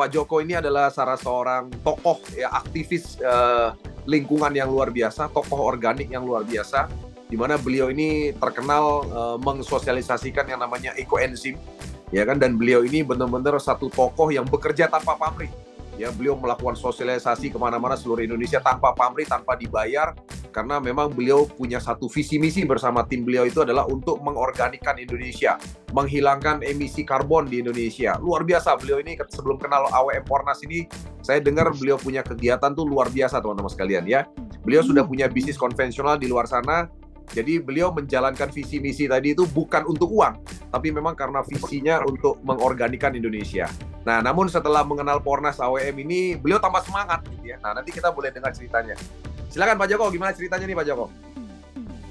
Pak Joko ini adalah salah seorang tokoh ya, aktivis lingkungan yang luar biasa, tokoh organik yang luar biasa, di mana beliau ini terkenal mensosialisasikan yang namanya ekoenzim, ya kan, dan beliau ini benar-benar satu tokoh yang bekerja tanpa pamrih. Ya, beliau melakukan sosialisasi kemana-mana seluruh Indonesia tanpa pamrih, tanpa dibayar, karena memang beliau punya satu visi misi bersama tim beliau itu adalah untuk mengorganikkan Indonesia, menghilangkan emisi karbon di Indonesia. Luar biasa beliau ini. Sebelum kenal AWM Pornas ini, saya dengar beliau punya kegiatan tuh luar biasa, teman-teman sekalian ya. Beliau sudah punya bisnis konvensional di luar sana. Jadi beliau menjalankan visi misi tadi itu bukan untuk uang, tapi memang karena visinya untuk mengorganikan Indonesia. Nah, namun setelah mengenal Pornas AWM ini, beliau tambah semangat gitu ya. Nah, nanti kita boleh dengar ceritanya. Silakan Pak Joko, gimana ceritanya nih Pak Joko?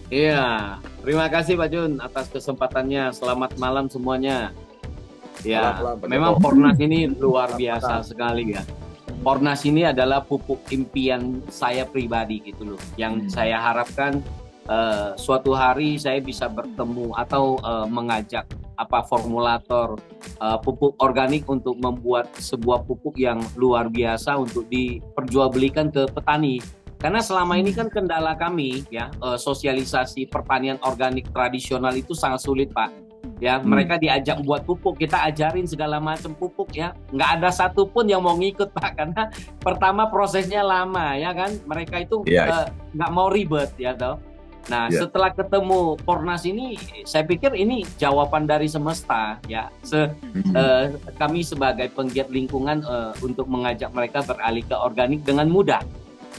Iya, terima kasih Pak Jun atas kesempatannya. Selamat malam semuanya. Ya, memang Pornas ini luar biasa sekali ya. Pornas ini adalah pupuk impian saya pribadi gitu loh. Yang saya harapkan suatu hari saya bisa bertemu atau mengajak formulator pupuk organik untuk membuat sebuah pupuk yang luar biasa untuk diperjualbelikan ke petani. Karena selama ini kan kendala kami ya, sosialisasi pertanian organik tradisional itu sangat sulit Pak. Ya, mereka diajak buat pupuk, kita ajarin segala macam pupuk ya, nggak ada satupun yang mau ngikut Pak, karena pertama prosesnya lama ya kan, mereka itu nggak mau ribet ya toh. Nah, setelah ketemu Pornas ini, saya pikir ini jawaban dari semesta ya. Kami sebagai penggiat lingkungan untuk mengajak mereka beralih ke organik dengan mudah.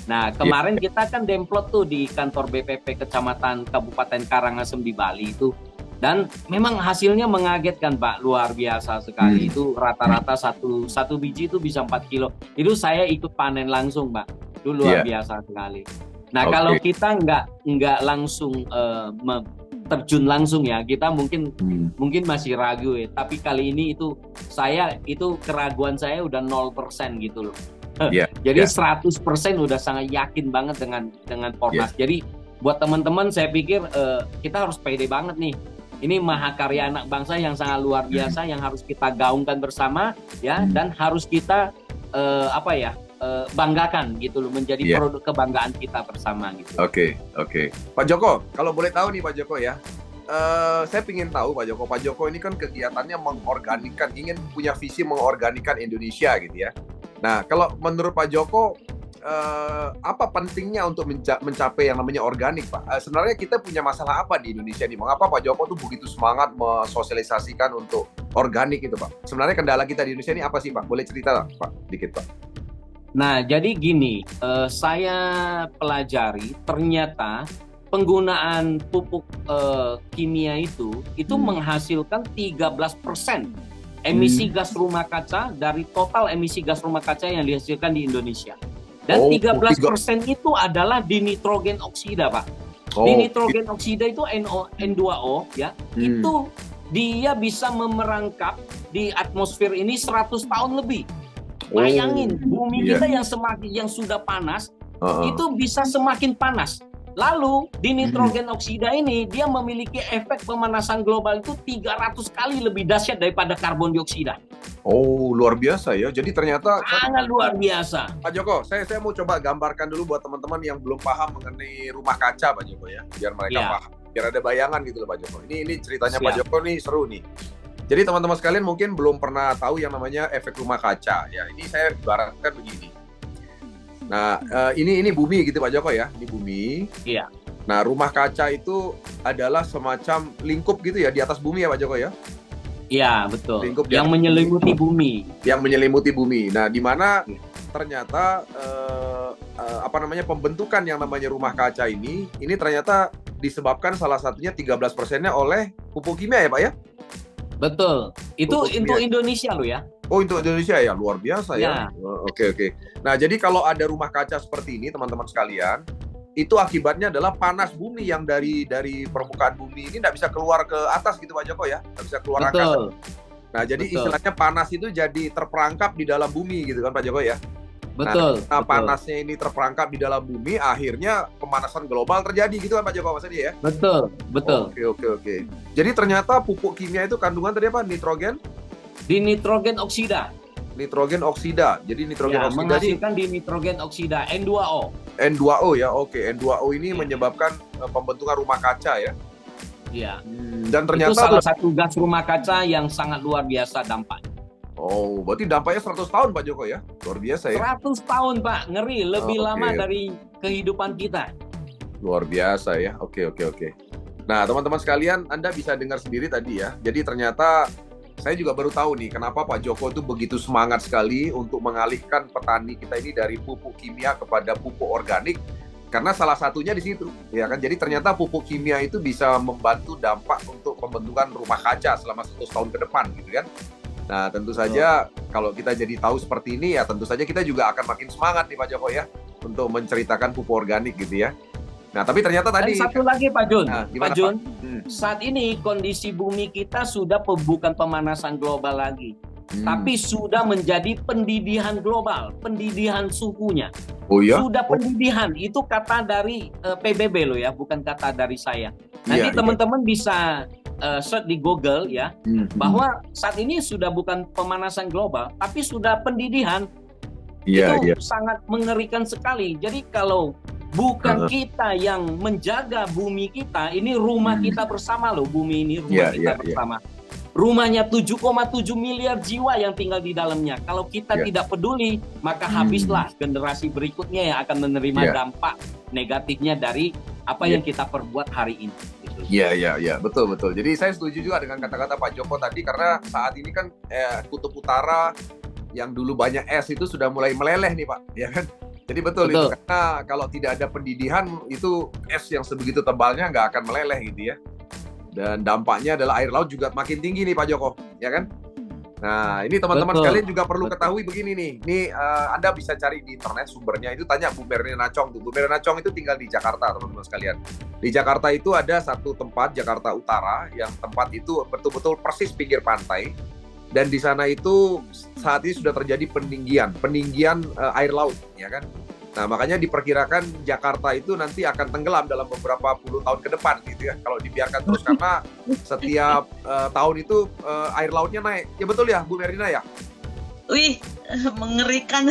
Nah, kemarin kita kan demplot tuh di kantor BPP Kecamatan Kabupaten Karangasem di Bali itu. Dan memang hasilnya mengagetkan Pak, luar biasa sekali. Itu rata-rata satu biji itu bisa 4 kilo. Itu saya ikut panen langsung Pak. Itu luar biasa sekali. Nah, kalau kita nggak langsung terjun langsung ya, kita mungkin masih ragu ya. Tapi kali ini itu keraguan saya udah 0% gitu loh. Jadi 100% udah sangat yakin banget dengan Pornas. Jadi buat teman-teman saya pikir kita harus pede banget nih. Ini mahakarya anak bangsa yang sangat luar biasa yang harus kita gaungkan bersama ya, dan harus kita banggakan gitu loh, menjadi produk kebanggaan kita bersama gitu. Oke. Pak Joko, kalau boleh tahu nih Pak Joko ya, saya ingin tahu Pak Joko ini kan kegiatannya mengorganikan, ingin punya visi mengorganikan Indonesia gitu ya. Nah, kalau menurut Pak Joko, apa pentingnya untuk mencapai yang namanya organik Pak? Sebenarnya kita punya masalah apa di Indonesia nih? Mengapa Pak Joko tuh begitu semangat mensosialisasikan untuk organik itu Pak? Sebenarnya kendala kita di Indonesia ini apa sih Pak? Boleh cerita Pak dikit Pak? Nah, jadi gini, saya pelajari ternyata penggunaan pupuk kimia itu menghasilkan 13% emisi gas rumah kaca dari total emisi gas rumah kaca yang dihasilkan di Indonesia. Dan 13% itu adalah dinitrogen oksida, Pak. Dinitrogen oksida itu N2O ya. Itu dia bisa memerangkap di atmosfer ini 100 tahun lebih. Bayangin, bumi kita yang sudah panas itu bisa semakin panas. Lalu dinitrogen oksida ini dia memiliki efek pemanasan global itu 300 kali lebih dahsyat daripada karbon dioksida. Oh, luar biasa ya. Jadi ternyata sangat luar biasa. Pak Joko, saya mau coba gambarkan dulu buat teman-teman yang belum paham mengenai rumah kaca Pak Joko ya, biar mereka paham, biar ada bayangan gitu loh Pak Joko. Ini ceritanya Pak Joko nih seru nih. Jadi teman-teman sekalian mungkin belum pernah tahu yang namanya efek rumah kaca ya. Ini saya ibaratkan begini. Nah, ini bumi gitu Pak Joko ya. Ini bumi. Iya. Nah, rumah kaca itu adalah semacam lingkup gitu ya di atas bumi ya Pak Joko ya. Iya, betul. Lingkup yang menyelimuti bumi. Yang menyelimuti bumi. Nah, di mana ternyata pembentukan yang namanya rumah kaca ini ternyata disebabkan salah satunya 13%-nya oleh pupuk kimia ya Pak ya. Betul. Itu untuk Indonesia loh ya. Oh, untuk Indonesia ya, luar biasa ya. Oke. Nah, jadi kalau ada rumah kaca seperti ini, teman-teman sekalian, itu akibatnya adalah panas bumi yang dari permukaan bumi ini nggak bisa keluar ke atas gitu Pak Joko ya, nggak bisa keluar angkasa. Nah, jadi istilahnya panas itu jadi terperangkap di dalam bumi gitu kan Pak Joko ya. Betul. Nah, panasnya ini terperangkap di dalam bumi, akhirnya pemanasan global terjadi gitu kan Pak Joko maksudnya ya? Betul. Oke. Jadi ternyata pupuk kimia itu kandungan tadi apa? Nitrogen? Dinitrogen oksida. Nitrogen oksida. Jadi nitrogen Ya, oksida menghasilkan di nitrogen oksida N2O. N2O ya. Oke, N2O ini menyebabkan pembentukan rumah kaca ya. Iya. Dan ternyata itu salah satu gas rumah kaca yang sangat luar biasa dampaknya. Oh, berarti dampaknya 100 tahun Pak Joko ya? Luar biasa ya? 100 tahun Pak, ngeri. Lebih lama Oke. dari kehidupan kita. Luar biasa ya. Oke. Nah, teman-teman sekalian, Anda bisa dengar sendiri tadi ya. Jadi ternyata saya juga baru tahu nih kenapa Pak Joko itu begitu semangat sekali untuk mengalihkan petani kita ini dari pupuk kimia kepada pupuk organik. Karena salah satunya di situ, ya kan? Jadi ternyata pupuk kimia itu bisa membantu dampak untuk pembentukan rumah kaca selama 100 tahun ke depan, gitu kan? Nah, tentu saja kalau kita jadi tahu seperti ini, ya tentu saja kita juga akan makin semangat nih Pak Joko ya, untuk menceritakan pupuk organik gitu ya. Nah, tapi ternyata tadi... Dan satu lagi Pak Jun, gimana, Pak Jun, Pak? saat ini kondisi bumi kita sudah bukan pemanasan global lagi, tapi sudah menjadi pendidihan global, pendidihan suhunya. Oh ya? Sudah pendidihan, itu kata dari PBB loh ya, bukan kata dari saya. Nanti teman-teman bisa search di Google ya, bahwa saat ini sudah bukan pemanasan global, tapi sudah pendidihan. Itu sangat mengerikan sekali. Jadi kalau bukan kita yang menjaga bumi kita, ini rumah kita bersama loh, bumi ini rumah kita bersama. Rumahnya 7,7 miliar jiwa yang tinggal di dalamnya. Kalau kita tidak peduli, maka habislah generasi berikutnya yang akan menerima dampak negatifnya dari apa yang kita perbuat hari ini. Iya, betul. Jadi saya setuju juga dengan kata-kata Pak Joko tadi, karena saat ini kan kutub utara yang dulu banyak es itu sudah mulai meleleh nih Pak, ya kan? Jadi betul itu, karena kalau tidak ada pendidikan itu es yang sebegitu tebalnya nggak akan meleleh gitu ya. Dan dampaknya adalah air laut juga makin tinggi nih Pak Joko, ya kan? Nah, ini teman-teman sekalian juga perlu ketahui begini nih. Ini Anda bisa cari di internet sumbernya, itu tanya Bu Merlina Chong. Bu Merlina Chong itu tinggal di Jakarta, teman-teman sekalian. Di Jakarta itu ada satu tempat, Jakarta Utara, yang tempat itu betul-betul persis pinggir pantai. Dan di sana itu saat ini sudah terjadi peninggian air laut, ya kan? Nah, makanya diperkirakan Jakarta itu nanti akan tenggelam dalam beberapa puluh tahun ke depan gitu ya, kalau dibiarkan terus, karena setiap tahun itu air lautnya naik. Ya betul ya, Bu Merlina ya? Wih, mengerikan.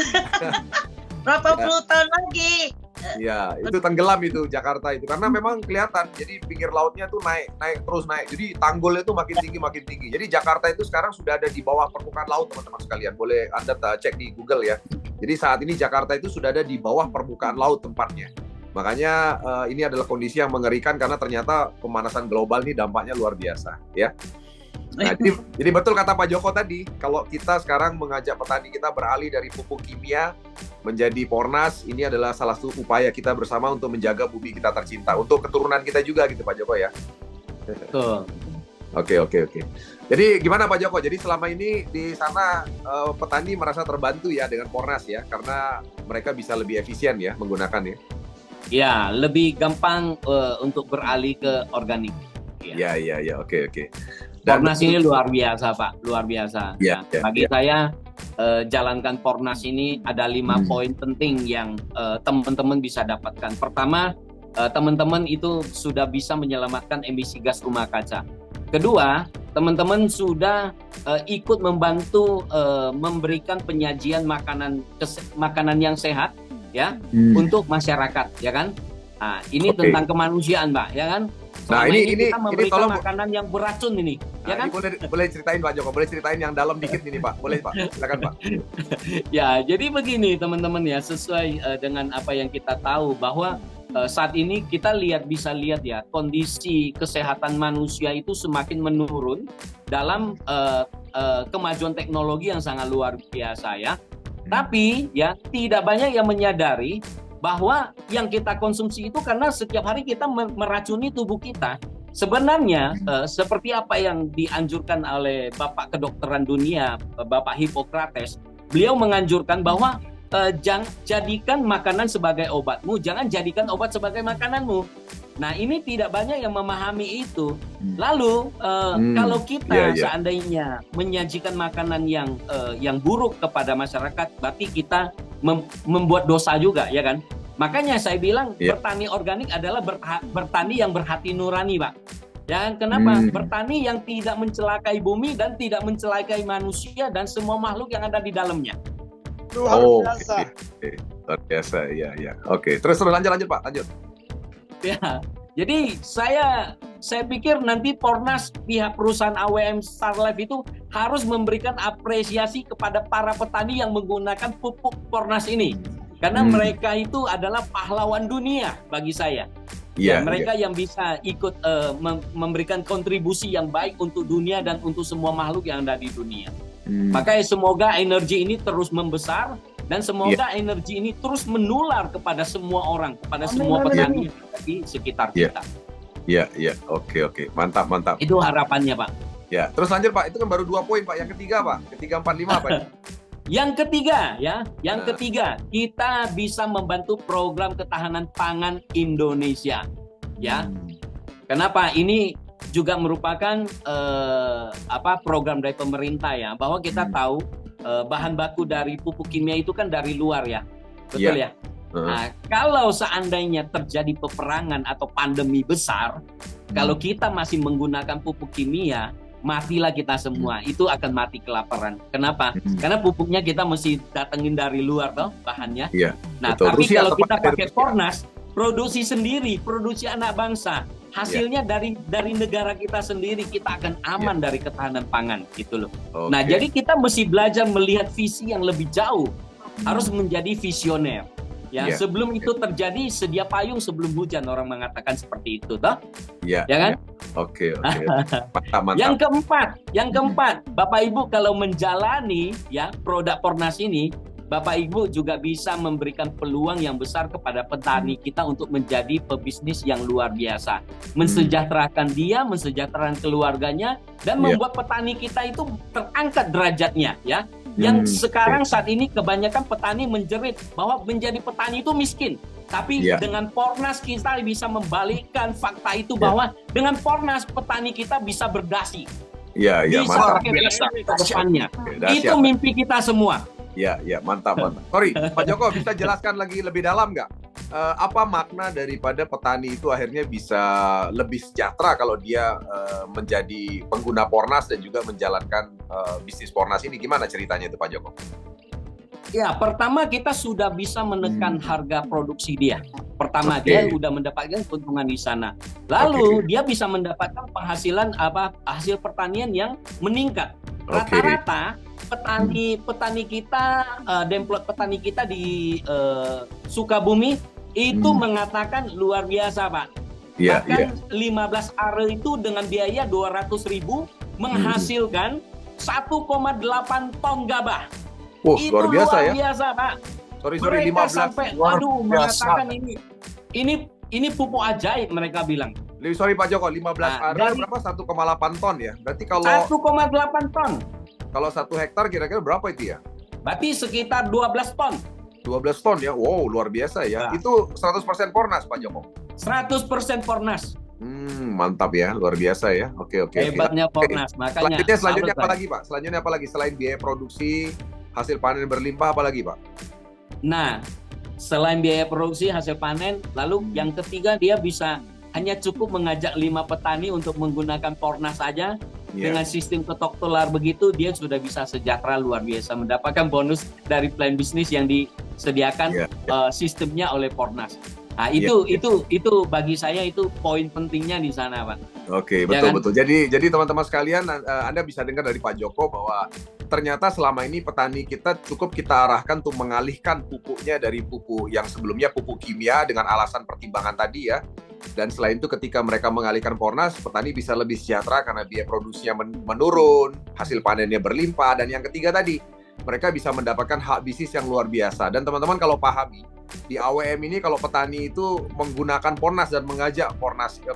Berapa puluh tahun lagi? Ya, itu tenggelam itu Jakarta itu, karena memang kelihatan. Jadi pinggir lautnya tuh naik terus. Jadi tanggulnya itu makin tinggi. Jadi Jakarta itu sekarang sudah ada di bawah permukaan laut, teman-teman sekalian. Boleh Anda cek di Google ya. Jadi saat ini Jakarta itu sudah ada di bawah permukaan laut tempatnya. Makanya ini adalah kondisi yang mengerikan, karena ternyata pemanasan global ini dampaknya luar biasa ya. Nah, jadi betul kata Pak Joko tadi, kalau kita sekarang mengajak petani kita beralih dari pupuk kimia menjadi Pornas, ini adalah salah satu upaya kita bersama untuk menjaga bumi kita tercinta, untuk keturunan kita juga gitu Pak Joko ya. Betul. Oke. Jadi gimana Pak Joko? Jadi selama ini di sana petani merasa terbantu ya dengan Pornas ya, karena mereka bisa lebih efisien ya menggunakannya. Ya, lebih gampang untuk beralih ke organik. Ya, oke. Pornas ini luar biasa Pak, luar biasa. Bagi saya jalankan Pornas ini ada 5 poin penting yang teman-teman bisa dapatkan. Pertama, teman-teman itu sudah bisa menyelamatkan emisi gas rumah kaca. Kedua, teman-teman sudah ikut membantu memberikan penyajian makanan yang sehat ya untuk masyarakat, ya kan? Nah, ini tentang kemanusiaan, Mbak, ya kan? Nah, ini kita memberikan makanan yang beracun ini, ya kan? Boleh ceritain Pak Joko, boleh ceritain yang dalam dikit ini Pak, boleh Pak, silakan Pak. Ya, jadi begini teman-teman ya, sesuai dengan apa yang kita tahu bahwa saat ini kita bisa lihat ya, kondisi kesehatan manusia itu semakin menurun dalam kemajuan teknologi yang sangat luar biasa ya. Tapi ya tidak banyak yang menyadari bahwa yang kita konsumsi itu karena setiap hari kita meracuni tubuh kita. Sebenarnya seperti apa yang dianjurkan oleh Bapak Kedokteran Dunia, Bapak Hippocrates, beliau menganjurkan bahwa jangan jadikan makanan sebagai obatmu, jangan jadikan obat sebagai makananmu. Nah, ini tidak banyak yang memahami itu. Lalu kalau kita seandainya menyajikan makanan yang buruk kepada masyarakat, berarti kita membuat dosa juga, ya kan? Makanya saya bilang bertani organik adalah bertani yang berhati nurani, Pak. Ya, kenapa? Bertani yang tidak mencelakai bumi dan tidak mencelakai manusia dan semua makhluk yang ada di dalamnya. Luar biasa. Luar biasa, ya. Oke, terus lanjut Pak, lanjut. Ya, jadi saya pikir nanti Pornas pihak perusahaan AWM Starlife itu harus memberikan apresiasi kepada para petani yang menggunakan pupuk Pornas ini. Karena mereka itu adalah pahlawan dunia bagi saya. Mereka yang bisa ikut memberikan kontribusi yang baik untuk dunia dan untuk semua makhluk yang ada di dunia. Makanya semoga energi ini terus membesar dan semoga energi ini terus menular kepada semua orang, kepada semua petani di sekitar kita. Iya. Oke. Mantap. Itu harapannya, Pak. Ya, terus lanjut Pak. Itu kan baru 2 poin Pak. Yang ketiga Pak. Ketiga 4 5 Pak. Yang ketiga, kita bisa membantu program ketahanan pangan Indonesia, ya. Kenapa? Ini juga merupakan program dari pemerintah ya, bahwa kita tahu bahan baku dari pupuk kimia itu kan dari luar ya, betul ya. Nah, kalau seandainya terjadi peperangan atau pandemi besar, kalau kita masih menggunakan pupuk kimia, matilah kita semua. Itu akan mati kelaparan. Kenapa? Karena pupuknya kita mesti datengin dari luar toh bahannya. Nah, betul. Tapi Rusia kalau kita pakai Pornas, produksi sendiri, produksi anak bangsa, hasilnya dari negara kita sendiri, kita akan aman dari ketahanan pangan gitu loh. Nah, jadi kita mesti belajar melihat visi yang lebih jauh. Harus menjadi visioner. Ya, sebelum itu terjadi, sedia payung sebelum hujan, orang mengatakan seperti itu, toh? Ya kan? Oke. Mantap. Yang keempat, Bapak Ibu kalau menjalani ya produk Pornas ini, Bapak Ibu juga bisa memberikan peluang yang besar kepada petani kita untuk menjadi pebisnis yang luar biasa, mensejahterakan dia, mensejahterakan keluarganya, dan membuat petani kita itu terangkat derajatnya, ya. Yang sekarang saat ini kebanyakan petani menjerit bahwa menjadi petani itu miskin. Tapi dengan Pornas kita bisa membalikkan fakta itu bahwa dengan Pornas petani kita bisa berdasi. Bisa pakai ke depannya. Itu mimpi kita semua. Ya, mantap. Sorry, Pak Joko bisa jelaskan lagi lebih dalam nggak? Apa makna daripada petani itu akhirnya bisa lebih sejahtera kalau dia menjadi pengguna Pornas dan juga menjalankan bisnis Pornas ini? Gimana ceritanya itu Pak Joko? Ya, pertama kita sudah bisa menekan harga produksi dia. Pertama dia sudah mendapatkan keuntungan di sana. Lalu dia bisa mendapatkan penghasilan hasil pertanian yang meningkat. Rata-rata petani kita, demplot petani kita di Sukabumi itu mengatakan luar biasa, Pak. Bahkan 15 are itu dengan biaya 200.000 menghasilkan 1,8 ton gabah. Itu luar biasa biasa, Pak. Sorry, mereka 15 sampai mengatakan ini pupuk ajaib, mereka bilang. Sorry Pak Joko, 15 are berapa? 1,8 ton ya? Berarti kalau 1,8 ton. Kalau 1 hektar kira-kira berapa itu ya? Berarti sekitar 12 ton. 12 ton ya? Wow, luar biasa ya. Itu 100% Pornas Pak Joko? 100% Pornas. Mantap ya, luar biasa ya. Oke. Hebatnya Pornas, makanya. Selanjutnya apa lagi Pak? Selanjutnya apa lagi? Selain biaya produksi, hasil panen berlimpah, apa lagi Pak? Nah, selain biaya produksi, hasil panen, lalu yang ketiga dia bisa hanya cukup mengajak 5 petani untuk menggunakan Pornas saja. Dengan sistem ketok telur begitu, dia sudah bisa sejahtera luar biasa, mendapatkan bonus dari plan bisnis yang disediakan sistemnya oleh Pornas. Nah, itu bagi saya itu poin pentingnya di sana, Pak. Oke, betul. Jadi teman-teman sekalian, Anda bisa dengar dari Pak Joko bahwa ternyata selama ini petani kita cukup kita arahkan untuk mengalihkan pupuknya dari pupuk yang sebelumnya pupuk kimia dengan alasan pertimbangan tadi ya. Dan selain itu ketika mereka mengalihkan Pornas, petani bisa lebih sejahtera karena biaya produksinya menurun, hasil panennya berlimpah, dan yang ketiga tadi, mereka bisa mendapatkan hak bisnis yang luar biasa. Dan teman-teman kalau pahami, di AWM ini kalau petani itu menggunakan Pornas dan mengajak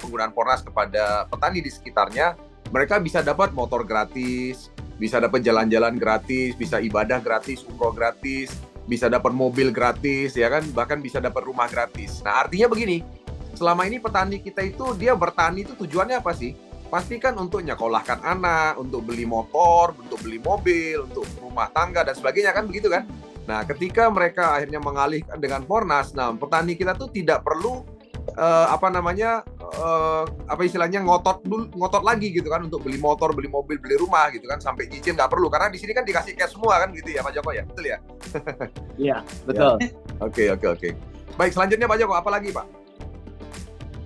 penggunaan Pornas kepada petani di sekitarnya, mereka bisa dapat motor gratis, bisa dapat jalan-jalan gratis, bisa ibadah gratis, umroh gratis, bisa dapat mobil gratis, ya kan, bahkan bisa dapat rumah gratis. Nah, artinya begini, selama ini petani kita itu dia bertani itu tujuannya apa sih? Pasti kan untuk nyekolahkan anak, untuk beli motor, untuk beli mobil, untuk rumah tangga dan sebagainya kan begitu kan? Nah, ketika mereka akhirnya mengalihkan dengan Pornas, nah petani kita tuh tidak perlu apa istilahnya ngotot lagi gitu kan untuk beli motor, beli mobil, beli rumah gitu kan, sampai nyicil nggak perlu karena di sini kan dikasih cash semua kan gitu ya Pak Joko ya, betul ya? Iya, betul. Oke. Baik, selanjutnya Pak Joko, apa lagi Pak?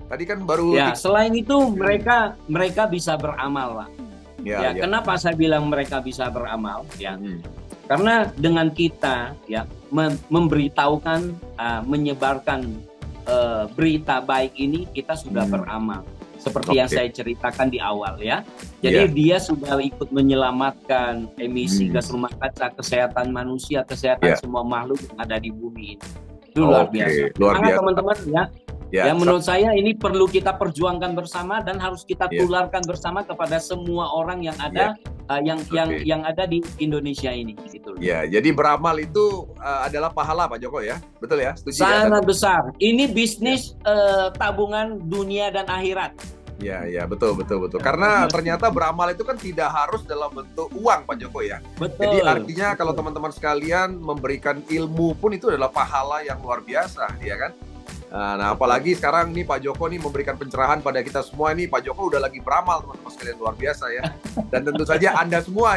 Tadi kan baru ya, selain itu mereka bisa beramal, Pak. Ya, kenapa saya bilang mereka bisa beramal? Ya, karena dengan kita ya memberitahukan, menyebarkan berita baik ini, kita sudah beramal. Seperti yang saya ceritakan di awal ya. Jadi dia sudah ikut menyelamatkan emisi gas rumah kaca, kesehatan manusia, kesehatan semua makhluk yang ada di bumi ini. Itu luar biasa. Teman-teman ya. Ya, menurut saya ini perlu kita perjuangkan bersama dan harus kita tularkan bersama kepada semua orang yang ada yang ada di Indonesia ini gitu. Ya, jadi beramal itu adalah pahala Pak Joko ya. Betul ya? Setuju sangat besar. Ini bisnis tabungan dunia dan akhirat. Ya, betul. Karena ternyata beramal itu kan tidak harus dalam bentuk uang Pak Joko ya. Betul. Jadi artinya kalau teman-teman sekalian memberikan ilmu pun itu adalah pahala yang luar biasa, ya kan? Nah, apalagi sekarang nih Pak Joko nih memberikan pencerahan pada kita semua ini. Pak Joko udah lagi beramal teman-teman sekalian, luar biasa ya. Dan tentu saja Anda semua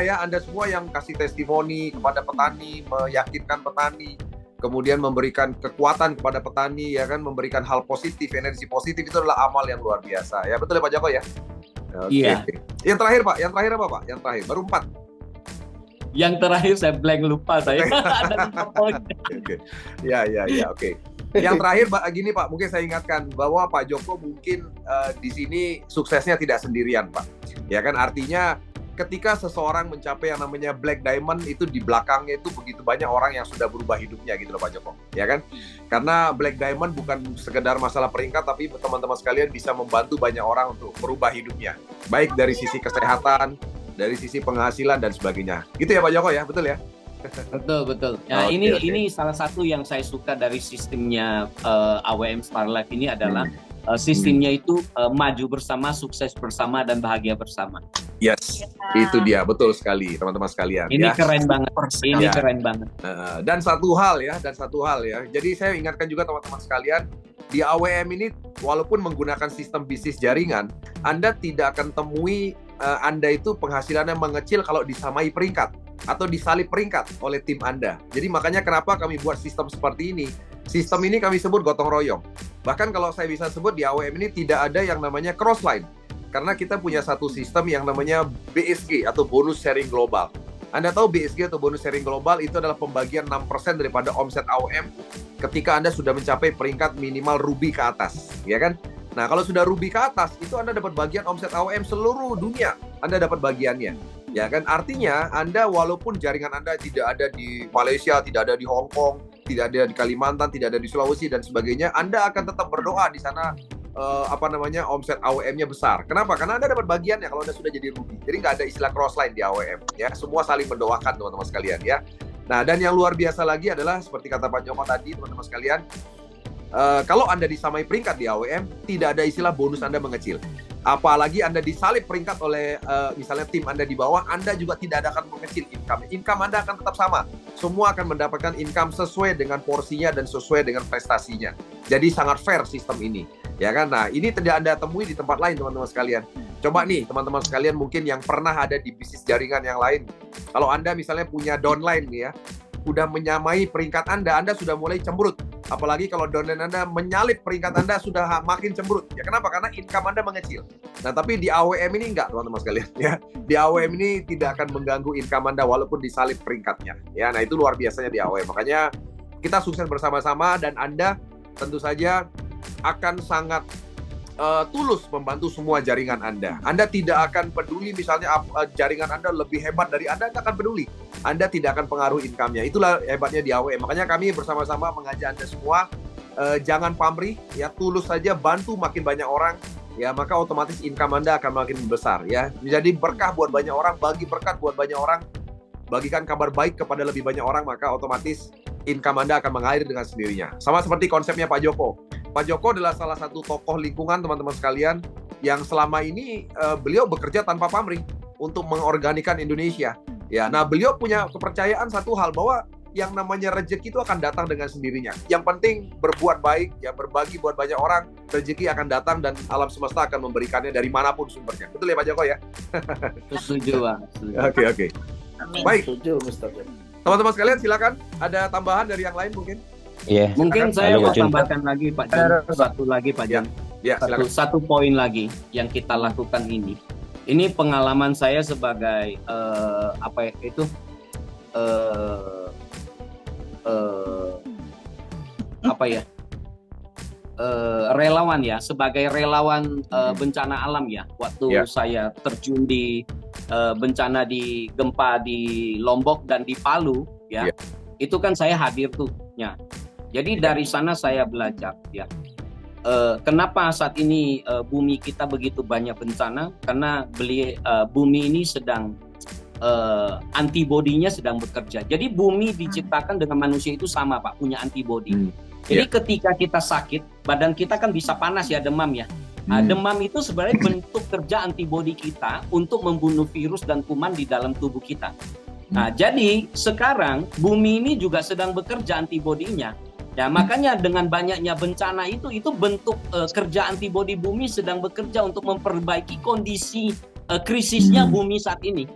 yang kasih testimoni kepada petani, meyakinkan petani, kemudian memberikan kekuatan kepada petani ya kan, memberikan hal positif, energi positif, itu adalah amal yang luar biasa ya. Betul ya Pak Joko ya? Iya. Yang terakhir Pak, yang terakhir apa Pak? Yang terakhir, baru 4. Yang terakhir saya blank, lupa saya. Ada 5 poin. Oke. Yang terakhir gini Pak, mungkin saya ingatkan bahwa Pak Joko mungkin di sini suksesnya tidak sendirian Pak. Ya kan, artinya ketika seseorang mencapai yang namanya Black Diamond, itu di belakangnya itu begitu banyak orang yang sudah berubah hidupnya gitu loh Pak Joko. Ya kan? Karena Black Diamond bukan sekedar masalah peringkat, tapi teman-teman sekalian bisa membantu banyak orang untuk merubah hidupnya. Baik dari sisi kesehatan, dari sisi penghasilan dan sebagainya. Gitu ya Pak Joko ya, betul ya? Betul. Nah, ini salah satu yang saya suka dari sistemnya AWM Starlife ini adalah sistemnya itu maju bersama, sukses bersama, dan bahagia bersama. Yes, itu dia, betul sekali teman-teman sekalian. Ini keren banget. Ini keren banget. Dan satu hal ya. Jadi saya ingatkan juga teman-teman sekalian, di AWM ini walaupun menggunakan sistem bisnis jaringan, Anda tidak akan temui Anda itu penghasilannya mengecil kalau disamai peringkat atau disalip peringkat oleh tim Anda. Jadi makanya kenapa kami buat sistem seperti ini. Sistem ini kami sebut gotong royong. Bahkan kalau saya bisa sebut di AWM ini tidak ada yang namanya crossline. Karena kita punya satu sistem yang namanya BSG atau bonus sharing global. Anda tahu BSG atau bonus sharing global itu adalah pembagian 6% daripada omset AWM ketika Anda sudah mencapai peringkat minimal ruby ke atas, ya kan? Nah, kalau sudah ruby ke atas, itu Anda dapat bagian omset AWM seluruh dunia. Anda dapat bagiannya. Ya kan? Artinya, Anda walaupun jaringan Anda tidak ada di Malaysia, tidak ada di Hong Kong, tidak ada di Kalimantan, tidak ada di Sulawesi, dan sebagainya, Anda akan tetap berdoa di sana omset AWM-nya besar. Kenapa? Karena Anda dapat bagiannya kalau Anda sudah jadi ruby. Jadi nggak ada istilah crossline di AWM. Ya, semua saling mendoakan teman-teman sekalian ya. Nah, dan yang luar biasa lagi adalah seperti kata Pak Joko tadi, teman-teman sekalian, kalau Anda disamai peringkat di AWM, tidak ada istilah bonus Anda mengecil. Apalagi Anda disalip peringkat oleh misalnya tim Anda di bawah, Anda juga tidak akan mengecil income. Income Anda akan tetap sama. Semua akan mendapatkan income sesuai dengan porsinya dan sesuai dengan prestasinya. Jadi sangat fair sistem ini. Ya kan? Nah, ini tidak Anda temui di tempat lain, teman-teman sekalian. Coba nih, teman-teman sekalian mungkin yang pernah ada di bisnis jaringan yang lain. Kalau Anda misalnya punya downline nih ya, udah menyamai peringkat Anda sudah mulai cemberut. Apalagi kalau downline Anda menyalip peringkat Anda, sudah makin cemberut. Ya kenapa? Karena income Anda mengecil. Nah, tapi di AWM ini enggak, teman-teman sekalian. Ya, di AWM ini tidak akan mengganggu income Anda walaupun disalip peringkatnya. Ya, nah itu luar biasanya di AWM. Makanya kita sukses bersama-sama dan Anda tentu saja akan sangat tulus membantu semua jaringan Anda. Anda tidak akan peduli misalnya jaringan Anda lebih hebat dari Anda akan peduli. Anda tidak akan pengaruh income-nya. Itulah hebatnya di AWM. Makanya kami bersama-sama mengajak Anda semua jangan pamrih, ya, tulus saja bantu makin banyak orang, ya, maka otomatis income Anda akan makin besar, ya. Jadi berkah buat banyak orang, bagi berkat buat banyak orang, bagikan kabar baik kepada lebih banyak orang, maka otomatis income Anda akan mengalir dengan sendirinya. Sama seperti konsepnya Pak Joko. Pak Joko adalah salah satu tokoh lingkungan, teman-teman sekalian, yang selama ini beliau bekerja tanpa pamrih untuk mengorganikan Indonesia. Ya, nah beliau punya kepercayaan satu hal, bahwa yang namanya rezeki itu akan datang dengan sendirinya. Yang penting berbuat baik, ya berbagi buat banyak orang, rezeki akan datang dan alam semesta akan memberikannya dari manapun sumbernya. Betul ya Pak Joko ya? Setuju, Bang. Setuju. Oke. Amin. Baik, Setuju, Mr. teman-teman sekalian silakan. Ada tambahan dari yang lain mungkin? Iya. Mungkin saya Halo, mau Pak Jun. tambahkan lagi Pak Jon. Satu lagi Pak Jon. Ya, silakan. Satu poin lagi yang kita lakukan ini. Ini pengalaman saya sebagai relawan ya, sebagai relawan bencana alam ya. Waktu saya terjun di bencana di gempa di Lombok dan di Palu ya. Itu kan saya hadir tuh ya. Jadi dari sana saya belajar ya. Kenapa saat ini bumi kita begitu banyak bencana? Karena bumi ini sedang antibodinya sedang bekerja. Jadi bumi diciptakan dengan manusia itu sama Pak, punya antibodi. Jadi ketika kita sakit, badan kita kan bisa panas ya, demam ya. Nah, demam itu sebenarnya bentuk kerja antibodi kita untuk membunuh virus dan kuman di dalam tubuh kita. Nah, jadi sekarang bumi ini juga sedang bekerja antibodinya. Ya, makanya dengan banyaknya bencana itu bentuk kerja antibodi bumi sedang bekerja untuk memperbaiki kondisi krisisnya bumi saat ini.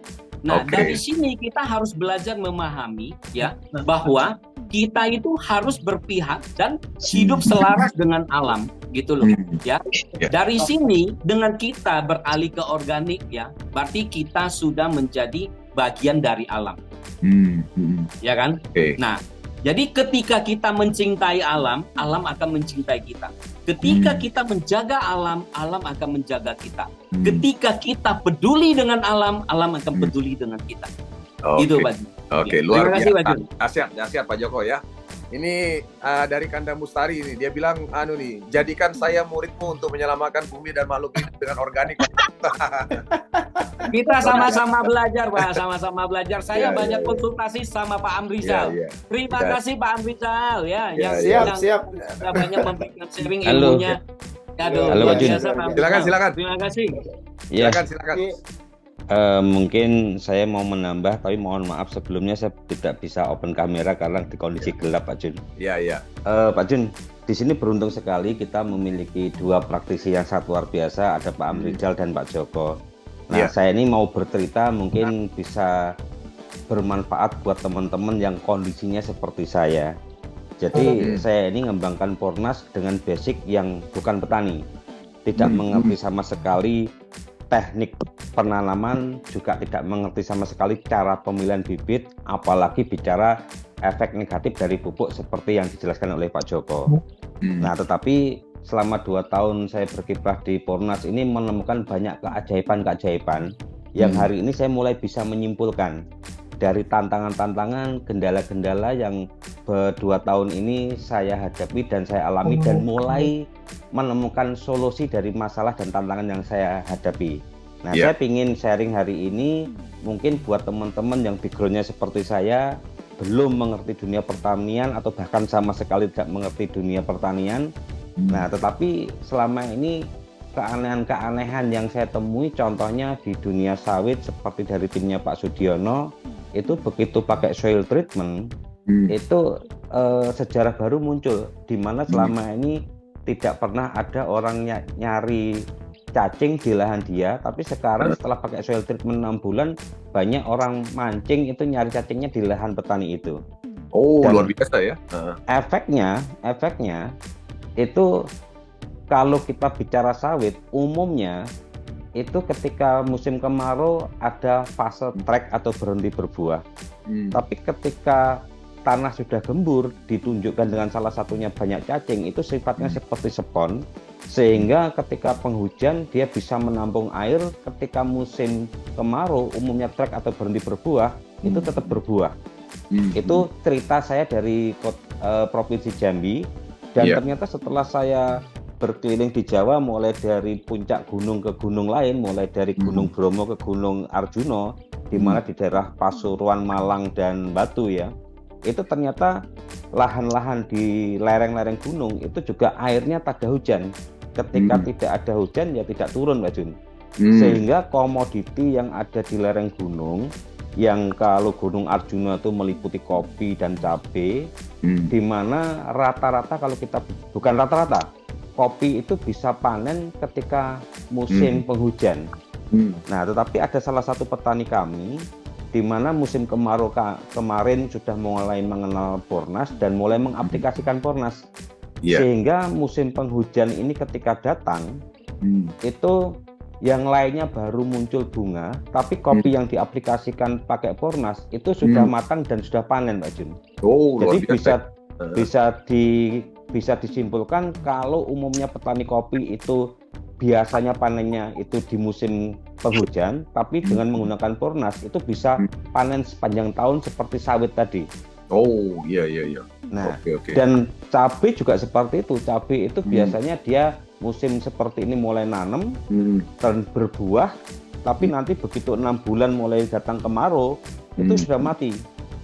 Nah, dari sini kita harus belajar memahami ya bahwa kita itu harus berpihak dan hidup selaras dengan alam gitu loh ya. Dari sini dengan kita beralih ke organik ya, berarti kita sudah menjadi bagian dari alam. Ya kan? Nah, jadi ketika kita mencintai alam, alam akan mencintai kita. Ketika kita menjaga alam, alam akan menjaga kita. Ketika kita peduli dengan alam, alam akan peduli dengan kita. Gitu, Pak. Oke, luar biasa. Dahsyat Pak Joko ya. Ini dari Kanda Mustari ini, dia bilang jadikan saya muridmu untuk menyelamatkan bumi dan makhluk hidup dengan organik. Kita sama-sama belajar, Pak. Sama-sama belajar. Saya banyak konsultasi sama Pak Amrizal. Terima kasih Pak Amrizal ya. Siap. Yang banyak memberikan sharing ilmunya. Halo, Pak Jun. Silakan. Terima kasih. Silakan. Mungkin saya mau menambah, tapi mohon maaf sebelumnya saya tidak bisa open kamera karena di kondisi gelap, Pak Jun. Iya. Pak Jun, di sini beruntung sekali kita memiliki dua praktisi yang sangat luar biasa, ada Pak Amrizal dan Pak Joko. Nah, saya ini mau bercerita mungkin bisa bermanfaat buat teman-teman yang kondisinya seperti saya. Jadi saya ini mengembangkan Pornas dengan basic yang bukan petani, tidak mengerti sama sekali teknik penanaman, juga tidak mengerti sama sekali cara pemilihan bibit, apalagi bicara efek negatif dari pupuk seperti yang dijelaskan oleh Pak Joko. Nah, tetapi selama 2 tahun saya berkiprah di Pornas ini menemukan banyak keajaiban-keajaiban yang hari ini saya mulai bisa menyimpulkan dari tantangan-tantangan, kendala-kendala yang 2 tahun ini saya hadapi dan saya alami dan mulai menemukan solusi dari masalah dan tantangan yang saya hadapi. Nah, saya ingin sharing hari ini mungkin buat teman-teman yang background-nya seperti saya, belum mengerti dunia pertanian atau bahkan sama sekali tidak mengerti dunia pertanian. Nah, tetapi selama ini keanehan-keanehan yang saya temui, contohnya di dunia sawit seperti dari timnya Pak Sudiono, itu begitu pakai soil treatment, itu sejarah baru muncul, di mana selama ini tidak pernah ada orang nyari cacing di lahan dia, tapi sekarang setelah pakai soil treatment 6 bulan, banyak orang mancing itu nyari cacingnya di lahan petani itu. Dan luar biasa ya. Efeknya itu kalau kita bicara sawit, umumnya itu ketika musim kemarau ada fase trek atau berhenti berbuah. Tapi ketika tanah sudah gembur, ditunjukkan dengan salah satunya banyak cacing, itu sifatnya seperti spons, sehingga ketika penghujan dia bisa menampung air. Ketika musim kemarau umumnya trek atau berhenti berbuah, itu tetap berbuah. Itu cerita saya dari Provinsi Jambi. Dan ternyata setelah saya berkeliling di Jawa, mulai dari puncak gunung ke gunung lain, mulai dari Gunung Bromo ke Gunung Arjuno, di mana di daerah Pasuruan, Malang, dan Batu ya, itu ternyata lahan-lahan di lereng-lereng gunung itu juga airnya tak ada hujan. Ketika tidak ada hujan ya tidak turun, Pak Jun. Sehingga komoditi yang ada di lereng gunung yang kalau Gunung Arjuna itu meliputi kopi dan cabai, di mana rata-rata kalau kita bukan rata-rata, kopi itu bisa panen ketika musim penghujan. Nah, tetapi ada salah satu petani kami di mana musim kemarau kemarin sudah mulai mengenal Pornas dan mulai mengaplikasikan Pornas. Sehingga musim penghujan ini ketika datang, itu yang lainnya baru muncul bunga, tapi kopi yang diaplikasikan pakai Pornas itu sudah matang dan sudah panen, Pak Jun. Jadi bisa disimpulkan kalau umumnya petani kopi itu biasanya panennya itu di musim penghujan, tapi dengan menggunakan Pornas itu bisa panen sepanjang tahun seperti sawit tadi. Oh, iya. Nah, dan cabai juga seperti itu. Cabai itu biasanya dia musim seperti ini mulai nanam dan berbuah, tapi nanti begitu 6 bulan mulai datang kemarau, itu sudah mati.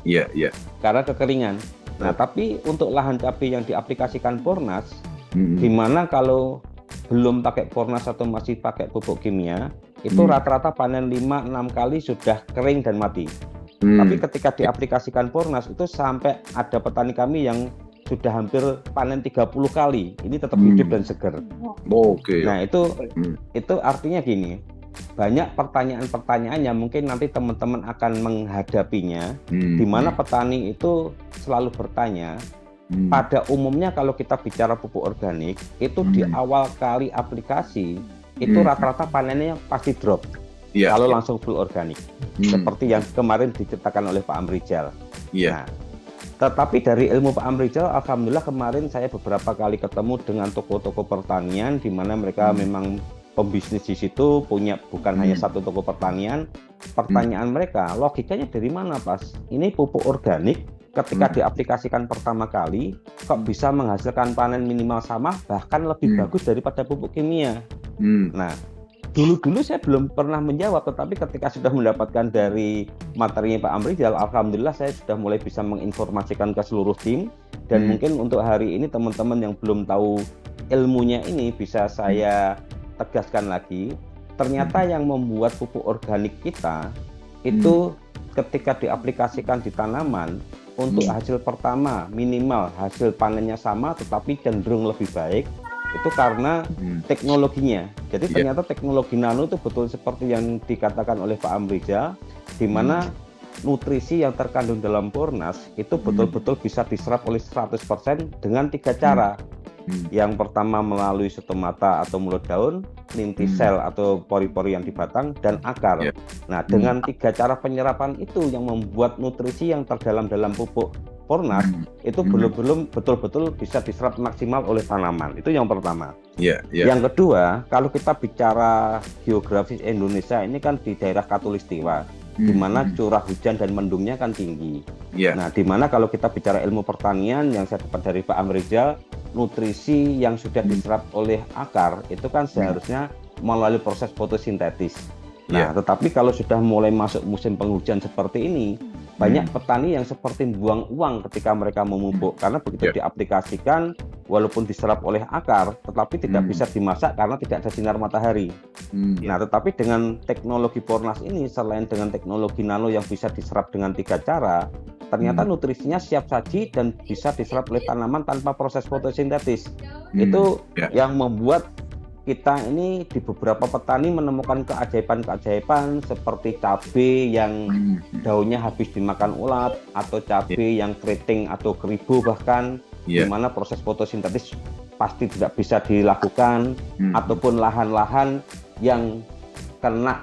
Iya. Karena kekeringan. Nah, tapi untuk lahan cabai yang diaplikasikan Pornas, di mana kalau belum pakai Pornas atau masih pakai pupuk kimia, itu rata-rata panen 5-6 kali sudah kering dan mati. Tapi ketika diaplikasikan Pornas itu sampai ada petani kami yang sudah hampir panen 30 kali. Ini tetap hidup dan segar. Nah, itu artinya gini. Banyak pertanyaan-pertanyaan yang mungkin nanti teman-teman akan menghadapinya, di mana petani itu selalu bertanya. Pada umumnya kalau kita bicara pupuk organik, itu di awal kali aplikasi, itu rata-rata panennya pasti drop. Kalau langsung full organik. Seperti yang kemarin diceritakan oleh Pak Amrijal. Nah, tetapi dari ilmu Pak Amrijal, alhamdulillah kemarin saya beberapa kali ketemu dengan toko-toko pertanian, di mana mereka memang pembisnis di situ, punya bukan hanya satu toko pertanian. Pertanyaan mereka, logikanya dari mana, Pas? Ini pupuk organik, ketika diaplikasikan pertama kali, kok bisa menghasilkan panen minimal sama, bahkan lebih bagus daripada pupuk kimia. Nah, dulu saya belum pernah menjawab, tetapi ketika sudah mendapatkan dari materinya Pak Amrijal, alhamdulillah saya sudah mulai bisa menginformasikan ke seluruh tim. Dan mungkin untuk hari ini teman-teman yang belum tahu ilmunya ini bisa saya tegaskan lagi. Ternyata yang membuat pupuk organik kita itu ketika diaplikasikan di tanaman, untuk hasil pertama minimal hasil panennya sama tetapi cenderung lebih baik, itu karena teknologinya. Jadi ternyata teknologi nano itu betul seperti yang dikatakan oleh Pak Amrijal, di mana nutrisi yang terkandung dalam Pornas itu betul-betul bisa diserap oleh 100% dengan 3 cara. Yang pertama melalui stomata atau mulut daun, linti sel atau pori-pori yang di batang, dan akar. Nah, dengan 3 cara penyerapan itu yang membuat nutrisi yang terdalam dalam pupuk Pornas itu belum betul-betul bisa diserap maksimal oleh tanaman. Itu yang pertama. Yang kedua, kalau kita bicara geografis Indonesia ini kan di daerah Katulistiwa, di mana curah hujan dan mendungnya kan tinggi. Nah, di mana kalau kita bicara ilmu pertanian yang saya dapat dari Pak Amrijal, nutrisi yang sudah diserap oleh akar itu kan seharusnya melalui proses fotosintetis. Nah, tetapi kalau sudah mulai masuk musim penghujan seperti ini, banyak petani yang seperti buang uang ketika mereka memupuk, karena begitu diaplikasikan, walaupun diserap oleh akar, tetapi tidak bisa dimasak karena tidak ada sinar matahari. Nah, tetapi dengan teknologi Pornas ini, selain dengan teknologi nano yang bisa diserap dengan 3 cara, ternyata nutrisinya siap saji dan bisa diserap oleh tanaman tanpa proses fotosintetis. Itu yang membuat kita ini di beberapa petani menemukan keajaiban-keajaiban seperti cabai yang daunnya habis dimakan ulat, atau cabai yang keriting atau keribu bahkan, di mana proses fotosintetis pasti tidak bisa dilakukan, ataupun lahan-lahan yang kena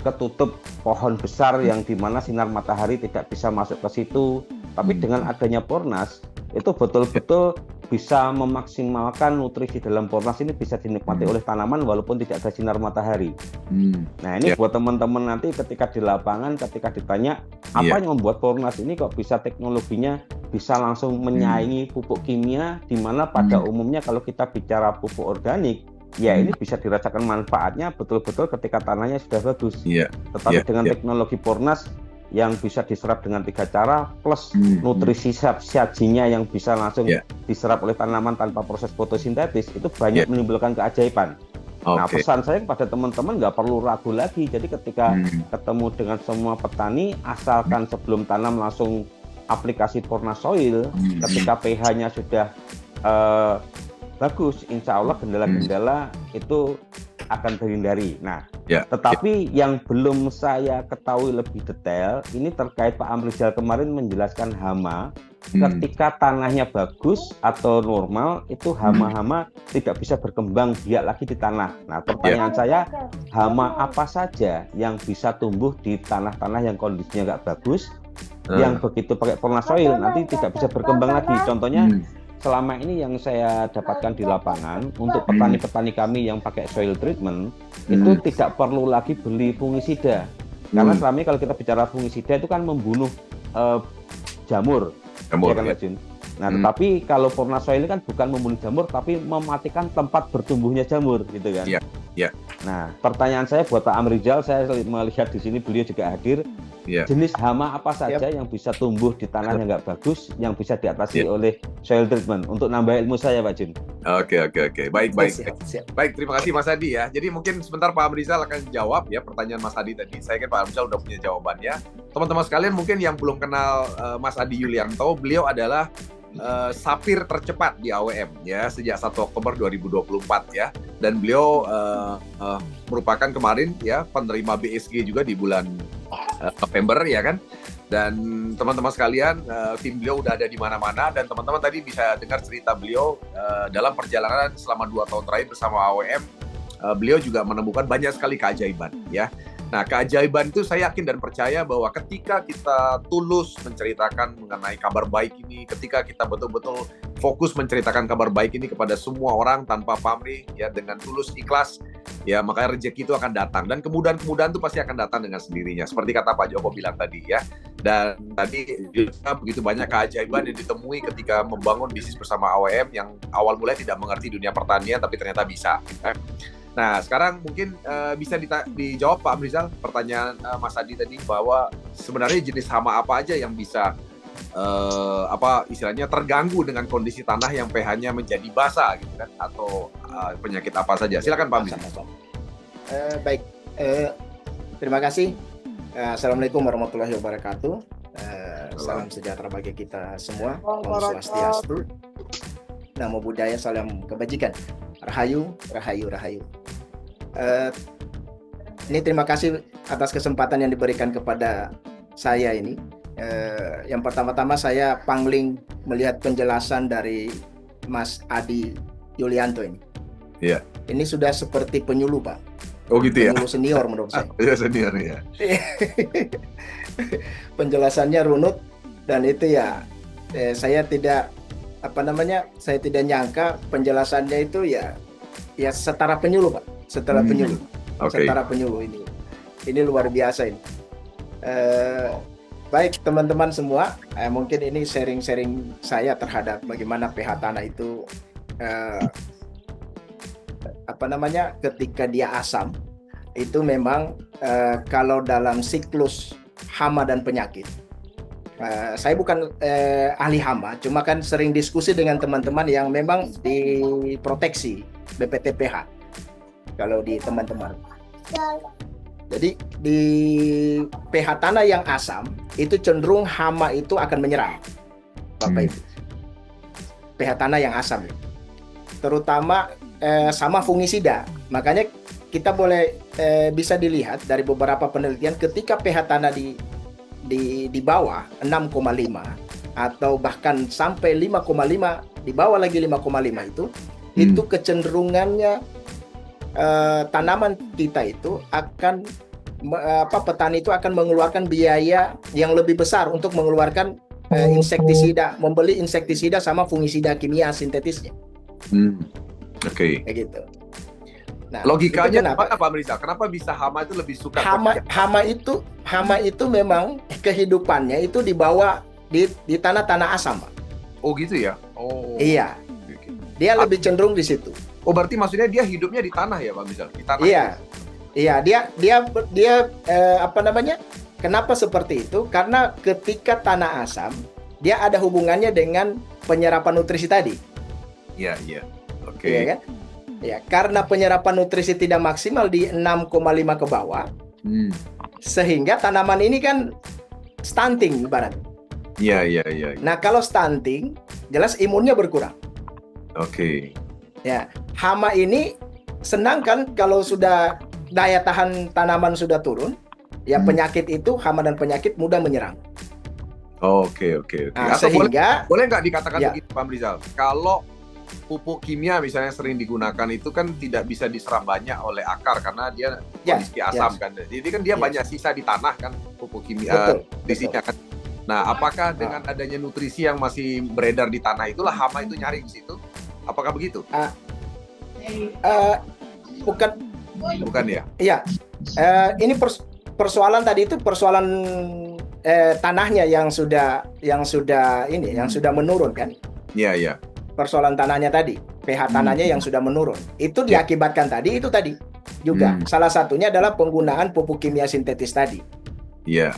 ketutup pohon besar yang dimana sinar matahari tidak bisa masuk ke situ. Tapi dengan adanya Pornas itu betul-betul bisa memaksimalkan nutrisi dalam Pornas ini bisa dinikmati oleh tanaman walaupun tidak ada sinar matahari. Nah, ini buat teman-teman nanti ketika di lapangan, ketika ditanya apa yang membuat Pornas ini kok bisa teknologinya bisa langsung menyaingi pupuk kimia, di mana pada umumnya kalau kita bicara pupuk organik, ya ini bisa dirasakan manfaatnya betul-betul ketika tanahnya sudah bagus. Tetapi dengan teknologi Pornas yang bisa diserap dengan 3 cara plus nutrisi sajinya yang bisa langsung diserap oleh tanaman tanpa proses fotosintetis, itu banyak menimbulkan keajaiban. Nah, Oke. pesan saya kepada teman-teman nggak perlu ragu lagi. Jadi ketika ketemu dengan semua petani, asalkan sebelum tanam langsung aplikasi Porna Soil, ketika pH-nya sudah bagus, insya Allah kendala-kendala itu akan terhindari. Nah, tetapi yang belum saya ketahui lebih detail, ini terkait Pak Amrizal kemarin menjelaskan hama. Ketika tanahnya bagus atau normal, itu hama-hama tidak bisa berkembang biak lagi di tanah. Nah, pertanyaan saya, hama apa saja yang bisa tumbuh di tanah-tanah yang kondisinya nggak bagus, yang begitu pakai Porna Soil nanti tidak bisa berkembang lagi? Contohnya, selama ini yang saya dapatkan di lapangan, untuk petani-petani kami yang pakai soil treatment, itu tidak perlu lagi beli fungisida. Karena selama ini kalau kita bicara fungisida itu kan membunuh jamur. Ya kan, Pak Jun? Nah, tetapi kalau Porna Soil ini kan bukan membunuh jamur, tapi mematikan tempat bertumbuhnya jamur, gitu kan? Iya. Nah, pertanyaan saya buat Pak Amrizal, saya melihat di sini beliau juga hadir. Jenis hama apa saja yang bisa tumbuh di tanah yang nggak bagus, yang bisa diatasi oleh soil treatment? Untuk nambah ilmu saya, Pak Jun. Oke. Baik. Baik, terima kasih Mas Hadi ya. Jadi mungkin sebentar Pak Amrizal akan jawab ya pertanyaan Mas Hadi tadi. Saya kira Pak Amrizal udah punya jawabannya. Teman-teman sekalian mungkin yang belum kenal Mas Hadi Yulianto, beliau adalah sapir tercepat di AWM ya sejak 1 Oktober 2024 ya. Dan beliau merupakan kemarin ya penerima BSG juga di bulan November ya kan. Dan teman-teman sekalian, tim beliau udah ada di mana-mana, dan teman-teman tadi bisa dengar cerita beliau dalam perjalanan selama 2 tahun terakhir bersama AWM. Beliau juga menemukan banyak sekali keajaiban ya. Nah, keajaiban itu saya yakin dan percaya bahwa ketika kita tulus menceritakan mengenai kabar baik ini, ketika kita betul-betul fokus menceritakan kabar baik ini kepada semua orang tanpa pamrih ya, dengan tulus ikhlas ya, makanya rezeki itu akan datang, dan kemudahan-kemudahan itu pasti akan datang dengan sendirinya seperti kata Pak Joko bilang tadi ya. Dan tadi juga begitu banyak keajaiban yang ditemui ketika membangun bisnis bersama AWM yang awal mulai tidak mengerti dunia pertanian tapi ternyata bisa. Nah, sekarang mungkin bisa dijawab Pak Amrizal pertanyaan Mas Hadi tadi, bahwa sebenarnya jenis hama apa aja yang bisa istilahnya terganggu dengan kondisi tanah yang pH-nya menjadi basah gitu kan, atau penyakit apa saja. Silakan Pak Amrizal. Baik, terima kasih. Assalamualaikum warahmatullahi wabarakatuh. Salam sejahtera bagi kita semua. Om Swastiastu. Namo Buddhaya, salam kebajikan. Rahayu. Ini terima kasih atas kesempatan yang diberikan kepada saya ini. Yang pertama-tama saya pangling melihat penjelasan dari Mas Hadi Yulianto ini. Iya. Ini sudah seperti penyuluh, Pak. Oh gitu ya? Penyuluh senior menurut saya. Iya, senior ya. Penjelasannya runut, dan itu ya saya tidak saya tidak nyangka penjelasannya itu ya setara penyuluh, Pak. Setara penyuluh. Setara penyuluh ini luar biasa ini. Baik teman-teman semua, mungkin ini sharing-sharing saya terhadap bagaimana pH tanah itu ketika dia asam itu memang kalau dalam siklus hama dan penyakit. Saya bukan ahli hama, cuma kan sering diskusi dengan teman-teman yang memang diproteksi BPT-pH kalau di teman-teman. Jadi di pH tanah yang asam itu cenderung hama itu akan menyerang, Bapak Ibu. pH tanah yang asam, terutama sama fungisida. Makanya kita boleh bisa dilihat dari beberapa penelitian, ketika pH tanah di bawah 6,5 atau bahkan sampai 5,5, di bawah lagi 5,5 itu kecenderungannya tanaman kita itu akan petani itu akan mengeluarkan biaya yang lebih besar untuk mengeluarkan insektisida, membeli insektisida sama fungisida kimia sintetisnya. Oke. Kayak gitu. Nah, logikanya apa Pak Amrizal? Kenapa bisa hama itu lebih suka? Hama itu memang kehidupannya itu dibawa di tanah-tanah asam, Pak. Oh gitu ya? Oh. Iya. Dia lebih cenderung di situ. Oh, berarti maksudnya dia hidupnya di tanah ya, Pak Amrizal? Di tanah. Iya, dia kenapa seperti itu? Karena ketika tanah asam, dia ada hubungannya dengan penyerapan nutrisi tadi. Iya. Oke. Iya kan? Ya, karena penyerapan nutrisi tidak maksimal di 6,5 ke bawah, sehingga tanaman ini kan stunting ibarat. Iya. Nah, kalau stunting, jelas imunnya berkurang. Oke. Ya, hama ini senang kan kalau sudah daya tahan tanaman sudah turun, ya penyakit itu, hama dan penyakit mudah menyerang. Oke. Nah, Atau sehingga boleh nggak dikatakan ya. begitu, Pak Rizal? Kalau pupuk kimia misalnya sering digunakan itu kan tidak bisa diserap banyak oleh akar karena dia kondisi asam kan. Jadi kan dia banyak sisa di tanah kan pupuk kimia nutrisinya kan. Nah, apakah dengan adanya nutrisi yang masih beredar di tanah itulah hama itu nyari di situ? Apakah begitu? Bukan ya? Iya. Ini persoalan tadi itu persoalan tanahnya yang sudah menurun kan? Iya. Persoalan tanahnya tadi, pH tanahnya yang sudah menurun. Itu diakibatkan tadi juga. Salah satunya adalah penggunaan pupuk kimia sintetis tadi. Iya.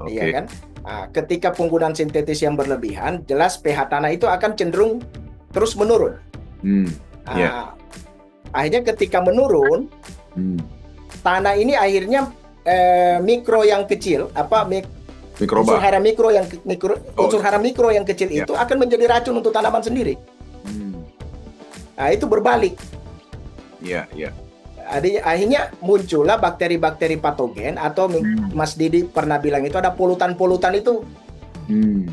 Iya kan? Nah, ketika penggunaan sintetis yang berlebihan, jelas pH tanah itu akan cenderung terus menurun. Akhirnya ketika menurun, tanah ini akhirnya mikro yang kecil, mikroba. Unsur hara mikro yang kecil itu akan menjadi racun untuk tanaman sendiri. Nah, itu berbalik. Iya. Akhirnya muncullah bakteri-bakteri patogen atau Mas Didi pernah bilang itu ada polutan-polutan itu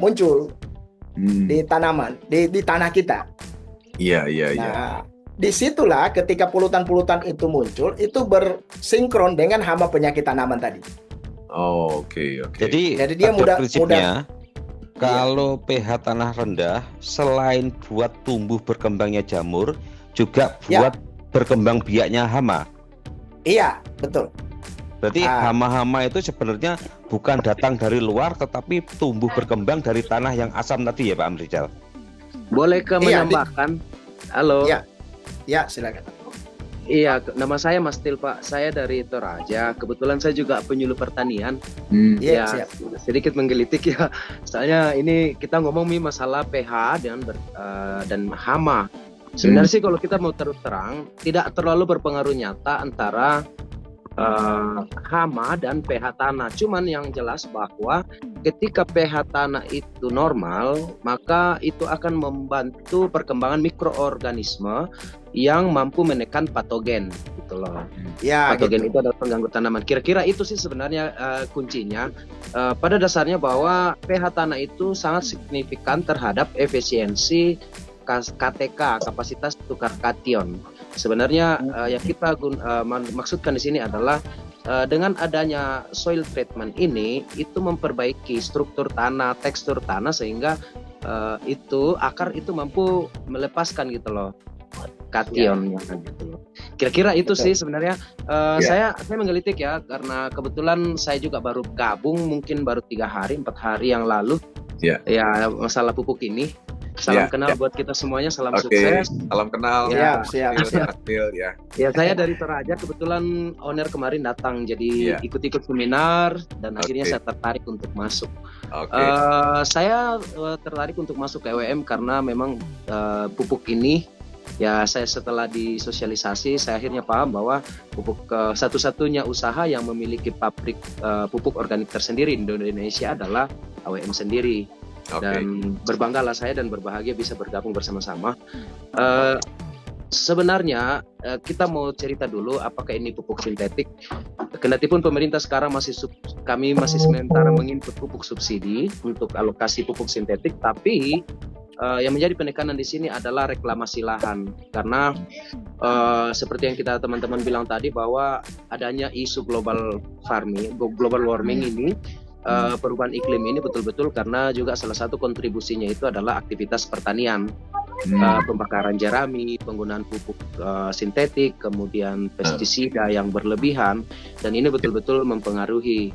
muncul di tanaman, di tanah kita. Iya. Nah, disitulah ketika polutan-polutan itu muncul, itu bersinkron dengan hama penyakit tanaman tadi. Oke. Jadi dia mudah. Kalau pH tanah rendah, selain buat tumbuh berkembangnya jamur, juga buat berkembang biaknya hama. Iya, betul. Berarti hama-hama itu sebenarnya bukan datang dari luar, tetapi tumbuh berkembang dari tanah yang asam tadi ya Pak Amrizal? Boleh menambahkan? Halo. Ya, silakan. Iya, nama saya Mas Til, Pak. Saya dari Toraja. Kebetulan saya juga penyuluh pertanian. Iya, Ya, sedikit menggelitik ya. Soalnya ini kita ngomong masalah pH dan hama. Sebenarnya sih kalau kita mau terus terang, tidak terlalu berpengaruh nyata antara hama dan pH tanah. Cuman yang jelas bahwa ketika pH tanah itu normal, maka itu akan membantu perkembangan mikroorganisme yang mampu menekan patogen, gitu loh. Ya, patogen itu adalah pengganggu tanaman. Kira-kira itu sih sebenarnya kuncinya. Pada dasarnya bahwa pH tanah itu sangat signifikan terhadap efisiensi KTK, kapasitas tukar kation. Sebenarnya yang kita maksudkan di sini adalah dengan adanya soil treatment ini itu memperbaiki struktur tanah, tekstur tanah sehingga akar itu mampu melepaskan gitu loh kationnya gitu. Kira-kira itu sih sebenarnya saya menggelitik ya karena kebetulan saya juga baru gabung mungkin baru 4 hari yang lalu ya masalah pupuk ini. Salam kenal buat kita semuanya, salam sukses. Salam kenal. Siap. Ya, saya dari Toraja, kebetulan owner kemarin datang, jadi ikut-ikut seminar dan akhirnya saya tertarik untuk masuk. Saya tertarik untuk masuk ke EWM karena memang pupuk ini, ya saya setelah disosialisasi, saya akhirnya paham bahwa pupuk satu-satunya usaha yang memiliki pabrik pupuk organik tersendiri di Indonesia adalah AWM sendiri. Dan berbanggalah saya dan berbahagia bisa bergabung bersama-sama. Sebenarnya kita mau cerita dulu apakah ini pupuk sintetik. Kendatipun pemerintah sekarang kami masih sementara menginput pupuk subsidi untuk alokasi pupuk sintetik, tapi yang menjadi penekanan di sini adalah reklamasi lahan karena seperti yang kita teman-teman bilang tadi bahwa adanya isu global warming ini. Perubahan iklim ini betul-betul karena juga salah satu kontribusinya itu adalah aktivitas pertanian, pembakaran jerami, penggunaan pupuk sintetik, kemudian pestisida yang berlebihan, dan ini betul-betul mempengaruhi.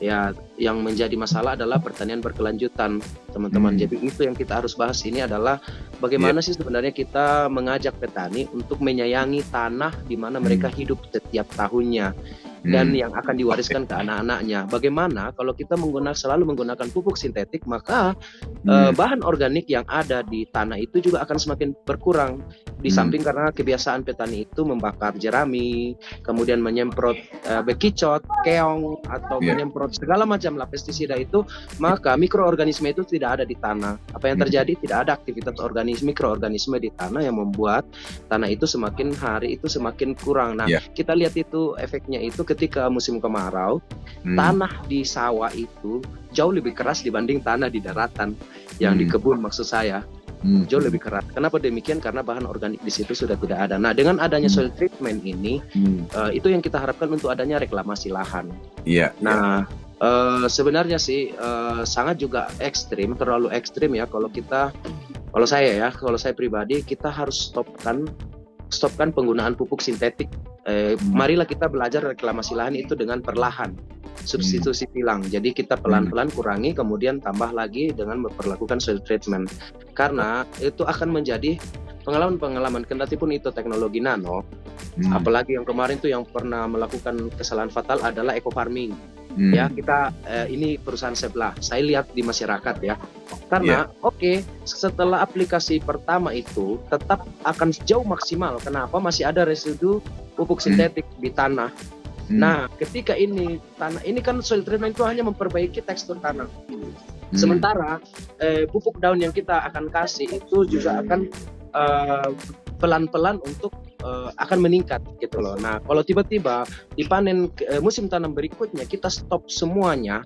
Ya, yang menjadi masalah adalah pertanian berkelanjutan, teman-teman. Jadi itu yang kita harus bahas ini adalah bagaimana sih sebenarnya kita mengajak petani untuk menyayangi tanah di mana mereka hidup setiap tahunnya. dan yang akan diwariskan ke anak-anaknya. Bagaimana kalau kita selalu menggunakan pupuk sintetik, maka bahan organik yang ada di tanah itu juga akan semakin berkurang. Di samping karena kebiasaan petani itu membakar jerami, kemudian menyemprot bekicot, keong, atau menyemprot segala macam pestisida itu, maka mikroorganisme itu tidak ada di tanah. Apa yang terjadi? Tidak ada aktivitas mikroorganisme di tanah yang membuat tanah itu semakin hari itu semakin kurang. Nah, kita lihat itu efeknya itu ketika musim kemarau, tanah di sawah itu jauh lebih keras dibanding tanah di daratan yang di kebun, maksud saya. Jauh lebih keras. Kenapa demikian? Karena bahan organik di situ sudah tidak ada. Nah, dengan adanya soil treatment ini, itu yang kita harapkan untuk adanya reklamasi lahan. Nah, sebenarnya sih sangat juga ekstrim, terlalu ekstrim ya. Kalau saya pribadi, kita harus stopkan penggunaan pupuk sintetik. Marilah kita belajar reklamasi lahan itu dengan perlahan, substitusi silang. Jadi kita pelan-pelan kurangi, kemudian tambah lagi dengan memperlakukan soil treatment. Karena itu akan menjadi pengalaman-pengalaman, kendati pun itu teknologi nano. Apalagi yang kemarin tuh yang pernah melakukan kesalahan fatal adalah eco farming. Ya, kita ini perusahaan sebelah. Saya lihat di masyarakat ya. Karena setelah aplikasi pertama itu tetap akan jauh maksimal. Kenapa? Masih ada residu pupuk sintetik di tanah. Nah, ketika tanah ini kan soil treatment itu hanya memperbaiki tekstur tanah. Sementara pupuk daun yang kita akan kasih itu juga akan pelan-pelan untuk akan meningkat gitu loh. Nah, kalau tiba-tiba dipanen musim tanam berikutnya kita stop semuanya,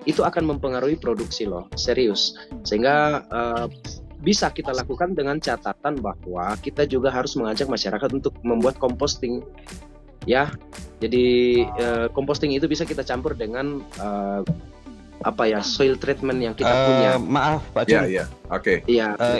itu akan mempengaruhi produksi loh, serius. Sehingga bisa kita lakukan dengan catatan bahwa kita juga harus mengajak masyarakat untuk membuat composting. Ya, jadi composting itu bisa kita campur dengan soil treatment yang kita punya. Maaf Pak Jun.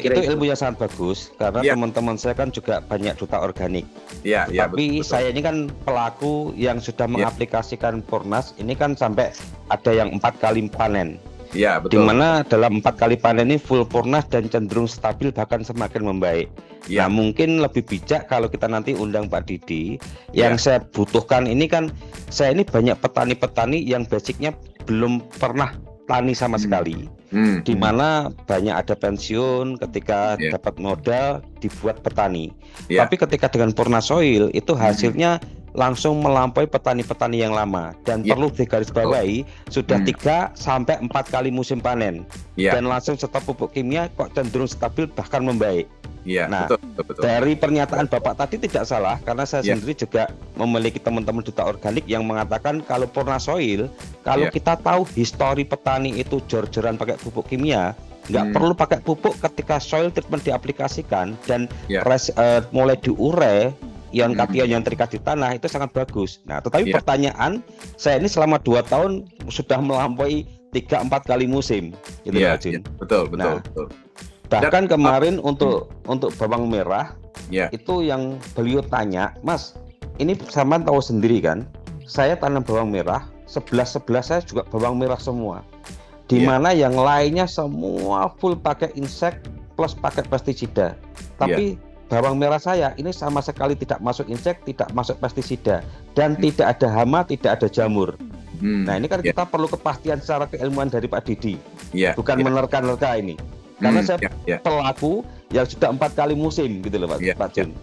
Itu ilmu yang sangat bagus karena teman-teman saya kan juga banyak duta organik. Tapi betul. Saya ini kan pelaku yang sudah mengaplikasikan Fornas, ini kan sampai ada yang 4 kali panen. Betul. Dimana dalam 4 kali panen ini full Fornas dan cenderung stabil bahkan semakin membaik. Nah, mungkin lebih bijak kalau kita nanti undang Pak Didi. Yang saya butuhkan ini kan, saya ini banyak petani-petani yang basicnya belum pernah tani sama sekali, di mana banyak ada pensiun ketika dapat modal dibuat petani. Tapi ketika dengan Fornas Soil itu hasilnya langsung melampaui petani-petani yang lama dan perlu digarisbawahi sudah 3 sampai 4 kali musim panen dan langsung stop pupuk kimia kok cenderung stabil bahkan membaik. Nah, betul. Dari pernyataan Bapak tadi tidak salah karena saya sendiri juga memiliki teman-teman duta organik yang mengatakan kalau Fornas Soil, kalau kita tahu histori petani itu jor-joran pakai pupuk kimia, nggak perlu pakai pupuk ketika soil treatment diaplikasikan dan mulai diure ion-kation yang terikat di tanah itu sangat bagus. Nah, tetapi pertanyaan saya ini selama 2 tahun sudah melampaui 3-4 kali musim, gitu Pak Jun. Betul. Bahkan kemarin untuk bawang merah itu yang beliau tanya, Mas, ini sama tahu sendiri kan, saya tanam bawang merah, sebelah saya juga bawang merah semua. Di mana yang lainnya semua full pakai insek plus pakai pestisida. Tapi bawang merah saya ini sama sekali tidak masuk insek, tidak masuk pestisida dan tidak ada hama, tidak ada jamur. Nah, ini kan kita perlu kepastian secara keilmuan dari Pak Didi. Bukan menerka-nerka ini. Karena saya pelaku yang sudah 4 kali musim gitu loh Pak Jun.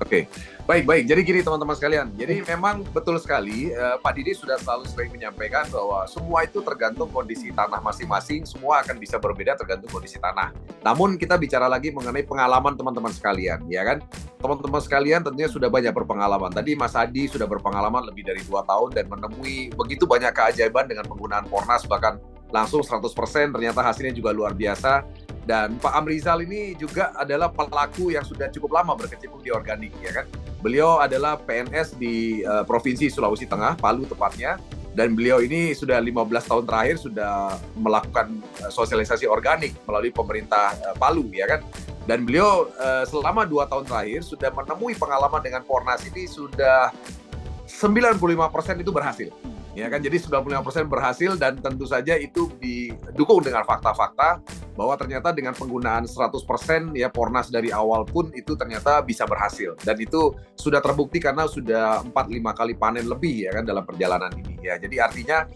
Baik. Jadi gini teman-teman sekalian. Jadi memang betul sekali Pak Didi sudah selalu sering menyampaikan bahwa semua itu tergantung kondisi tanah masing-masing. Semua akan bisa berbeda tergantung kondisi tanah. Namun kita bicara lagi mengenai pengalaman teman-teman sekalian, ya kan? Teman-teman sekalian tentunya sudah banyak berpengalaman. Tadi Mas Adi sudah berpengalaman lebih dari 2 tahun dan menemui begitu banyak keajaiban dengan penggunaan Fornas, bahkan langsung 100%, ternyata hasilnya juga luar biasa. Dan Pak Amrizal ini juga adalah pelaku yang sudah cukup lama berkecimpung di organik, ya kan? Beliau adalah PNS di Provinsi Sulawesi Tengah, Palu tepatnya. Dan beliau ini sudah 15 tahun terakhir sudah melakukan sosialisasi organik melalui pemerintah Palu, ya kan? Dan beliau selama 2 tahun terakhir sudah menemui pengalaman dengan Fornas ini sudah 95% itu berhasil. Ya kan, jadi 95% berhasil, dan tentu saja itu didukung dengan fakta-fakta bahwa ternyata dengan penggunaan 100% ya Pornas dari awal pun itu ternyata bisa berhasil, dan itu sudah terbukti karena sudah 4-5 kali panen lebih ya kan dalam perjalanan ini ya. Jadi artinya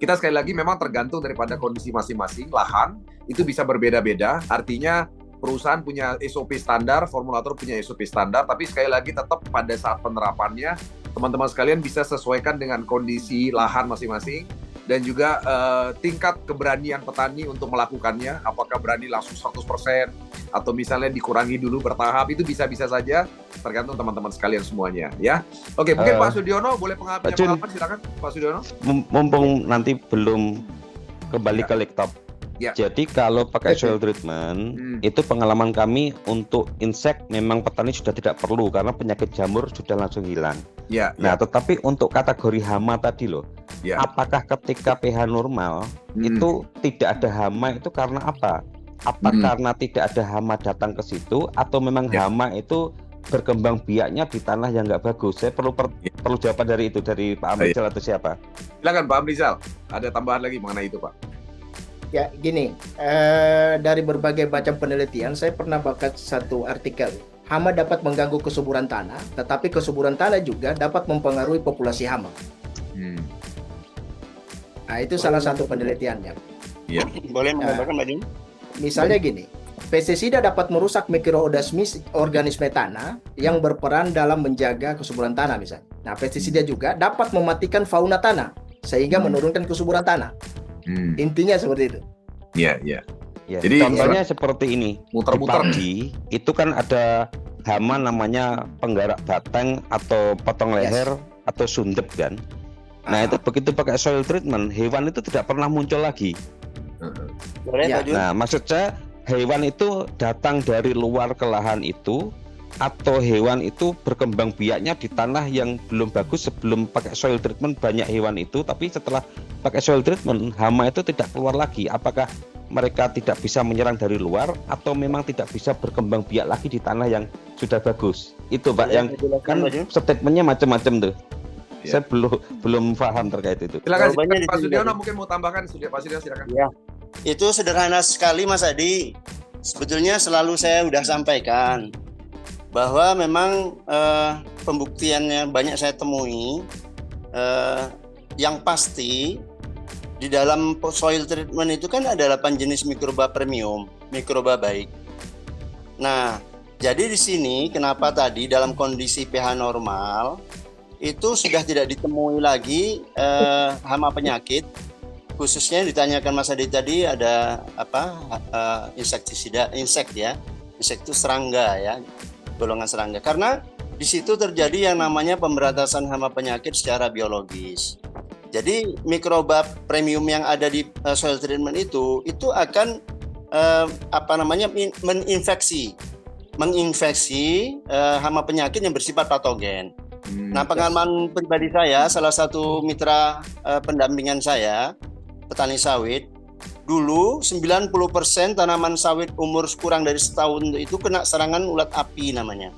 kita sekali lagi memang tergantung daripada kondisi masing-masing lahan, itu bisa berbeda-beda. Artinya perusahaan punya SOP standar, formulator punya SOP standar, tapi sekali lagi tetap pada saat penerapannya teman-teman sekalian bisa sesuaikan dengan kondisi lahan masing-masing, dan juga tingkat keberanian petani untuk melakukannya, apakah berani langsung 100% atau misalnya dikurangi dulu bertahap, itu bisa-bisa saja tergantung teman-teman sekalian semuanya ya. Oke, mungkin Pak Sudiono boleh pengalaman, silakan Pak Sudiono. Mumpung nanti belum kembali ke laptop. Ya. Jadi kalau pakai soil treatment, itu pengalaman kami untuk insek memang petani sudah tidak perlu karena penyakit jamur sudah langsung hilang. Ya. Nah, tetapi untuk kategori hama tadi loh, apakah ketika pH normal itu tidak ada hama, itu karena apa? Apa karena tidak ada hama datang ke situ, atau memang hama itu berkembang biaknya di tanah yang nggak bagus? Saya perlu jawaban dari itu, dari Pak Amrizal atau siapa? Silakan Pak Amrizal, ada tambahan lagi mengenai itu Pak. Ya, gini, dari berbagai macam penelitian, saya pernah baca satu artikel. Hama dapat mengganggu kesuburan tanah, tetapi kesuburan tanah juga dapat mempengaruhi populasi hama. Nah, itu salah satu penelitiannya. Ya. Boleh menambahkan, Mbak Jun? Misalnya gini, pestisida dapat merusak mikroorganisme tanah yang berperan dalam menjaga kesuburan tanah misalnya. Nah, pestisida juga dapat mematikan fauna tanah, sehingga menurunkan kesuburan tanah. Intinya seperti itu. Iya, iya. Ya, jadi contohnya seperti ini. Muter-muter. Di itu kan ada hama namanya penggarak batang atau potong leher atau sundep kan. Nah, itu begitu pakai soil treatment, hewan itu tidak pernah muncul lagi. Nah, maksud saya hewan itu datang dari luar ke lahan itu, atau hewan itu berkembang biaknya di tanah yang belum bagus. Sebelum pakai soil treatment banyak hewan itu, tapi setelah pakai soil treatment hama itu tidak keluar lagi. Apakah mereka tidak bisa menyerang dari luar, atau memang tidak bisa berkembang biak lagi di tanah yang sudah bagus? Itu Pak, yang kan statementnya macam-macam tuh. Saya belum paham terkait itu. Silakan Pak Sudiono, mungkin mau tambahkan. Pak Sudiono, silakan. Ya, itu sederhana sekali Mas Adi. Sebetulnya selalu saya sudah sampaikan bahwa memang pembuktiannya banyak saya temui. Yang pasti di dalam soil treatment itu kan ada 8 jenis mikroba premium, mikroba baik. Nah, jadi di sini kenapa tadi dalam kondisi pH normal itu sudah tidak ditemui lagi hama penyakit, khususnya yang ditanyakan Mas Adi tadi ada apa insektisida, insek itu serangga ya, golongan serangga. Karena di situ terjadi yang namanya pemberantasan hama penyakit secara biologis. Jadi mikroba premium yang ada di soil treatment itu akan menginfeksi hama penyakit yang bersifat patogen. Nah, pengalaman pribadi saya, salah satu mitra pendampingan saya, petani sawit, dulu 90% tanaman sawit umur kurang dari setahun itu kena serangan ulat api namanya.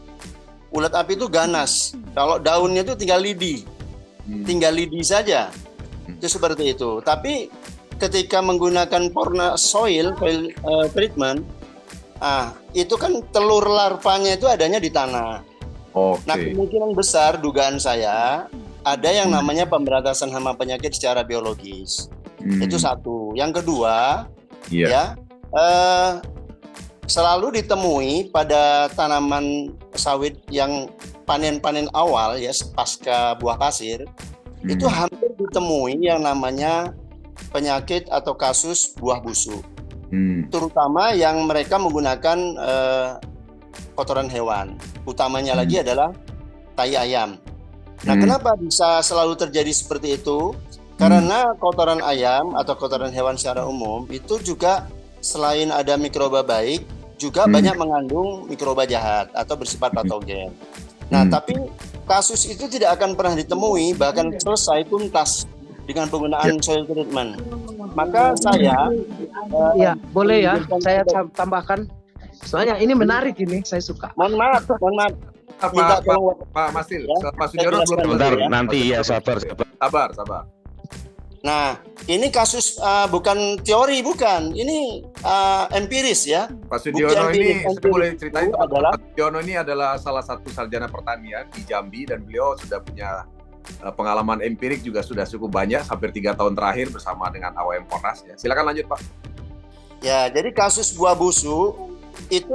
Ulat api itu ganas. Kalau daunnya itu tinggal lidi saja. Itu seperti itu. Tapi ketika menggunakan Pornas soil treatment, itu kan telur larvanya itu adanya di tanah. Nah, kemungkinan besar dugaan saya ada yang namanya pemberantasan hama penyakit secara biologis. Itu satu. Yang kedua, selalu ditemui pada tanaman sawit yang panen-panen awal ya pasca buah pasir, itu hampir ditemui yang namanya penyakit atau kasus buah busuk, terutama yang mereka menggunakan kotoran hewan, utamanya lagi adalah tai ayam. Nah, kenapa bisa selalu terjadi seperti itu? Karena kotoran ayam atau kotoran hewan secara umum itu juga selain ada mikroba baik, juga banyak mengandung mikroba jahat atau bersifat patogen. Nah, tapi kasus itu tidak akan pernah ditemui, bahkan selesai tuntas dengan penggunaan soil treatment. Maka saya boleh ya, saya tambahkan. Soalnya ini menarik, ini saya suka. Mohon maaf. Pak Masil, Pak Sudiono belum sebentar, nanti ya sabar. Nah, ini kasus bukan teori, bukan. Ini empiris ya. Pak Sudiono ini, saya boleh ceritain, adalah, Pak Sudiono ini adalah salah satu sarjana pertanian di Jambi, dan beliau sudah punya pengalaman empirik juga sudah cukup banyak, hampir 3 tahun terakhir bersama dengan AWM Pornas. Ya. Silakan lanjut, Pak. Ya, jadi kasus buah busuk itu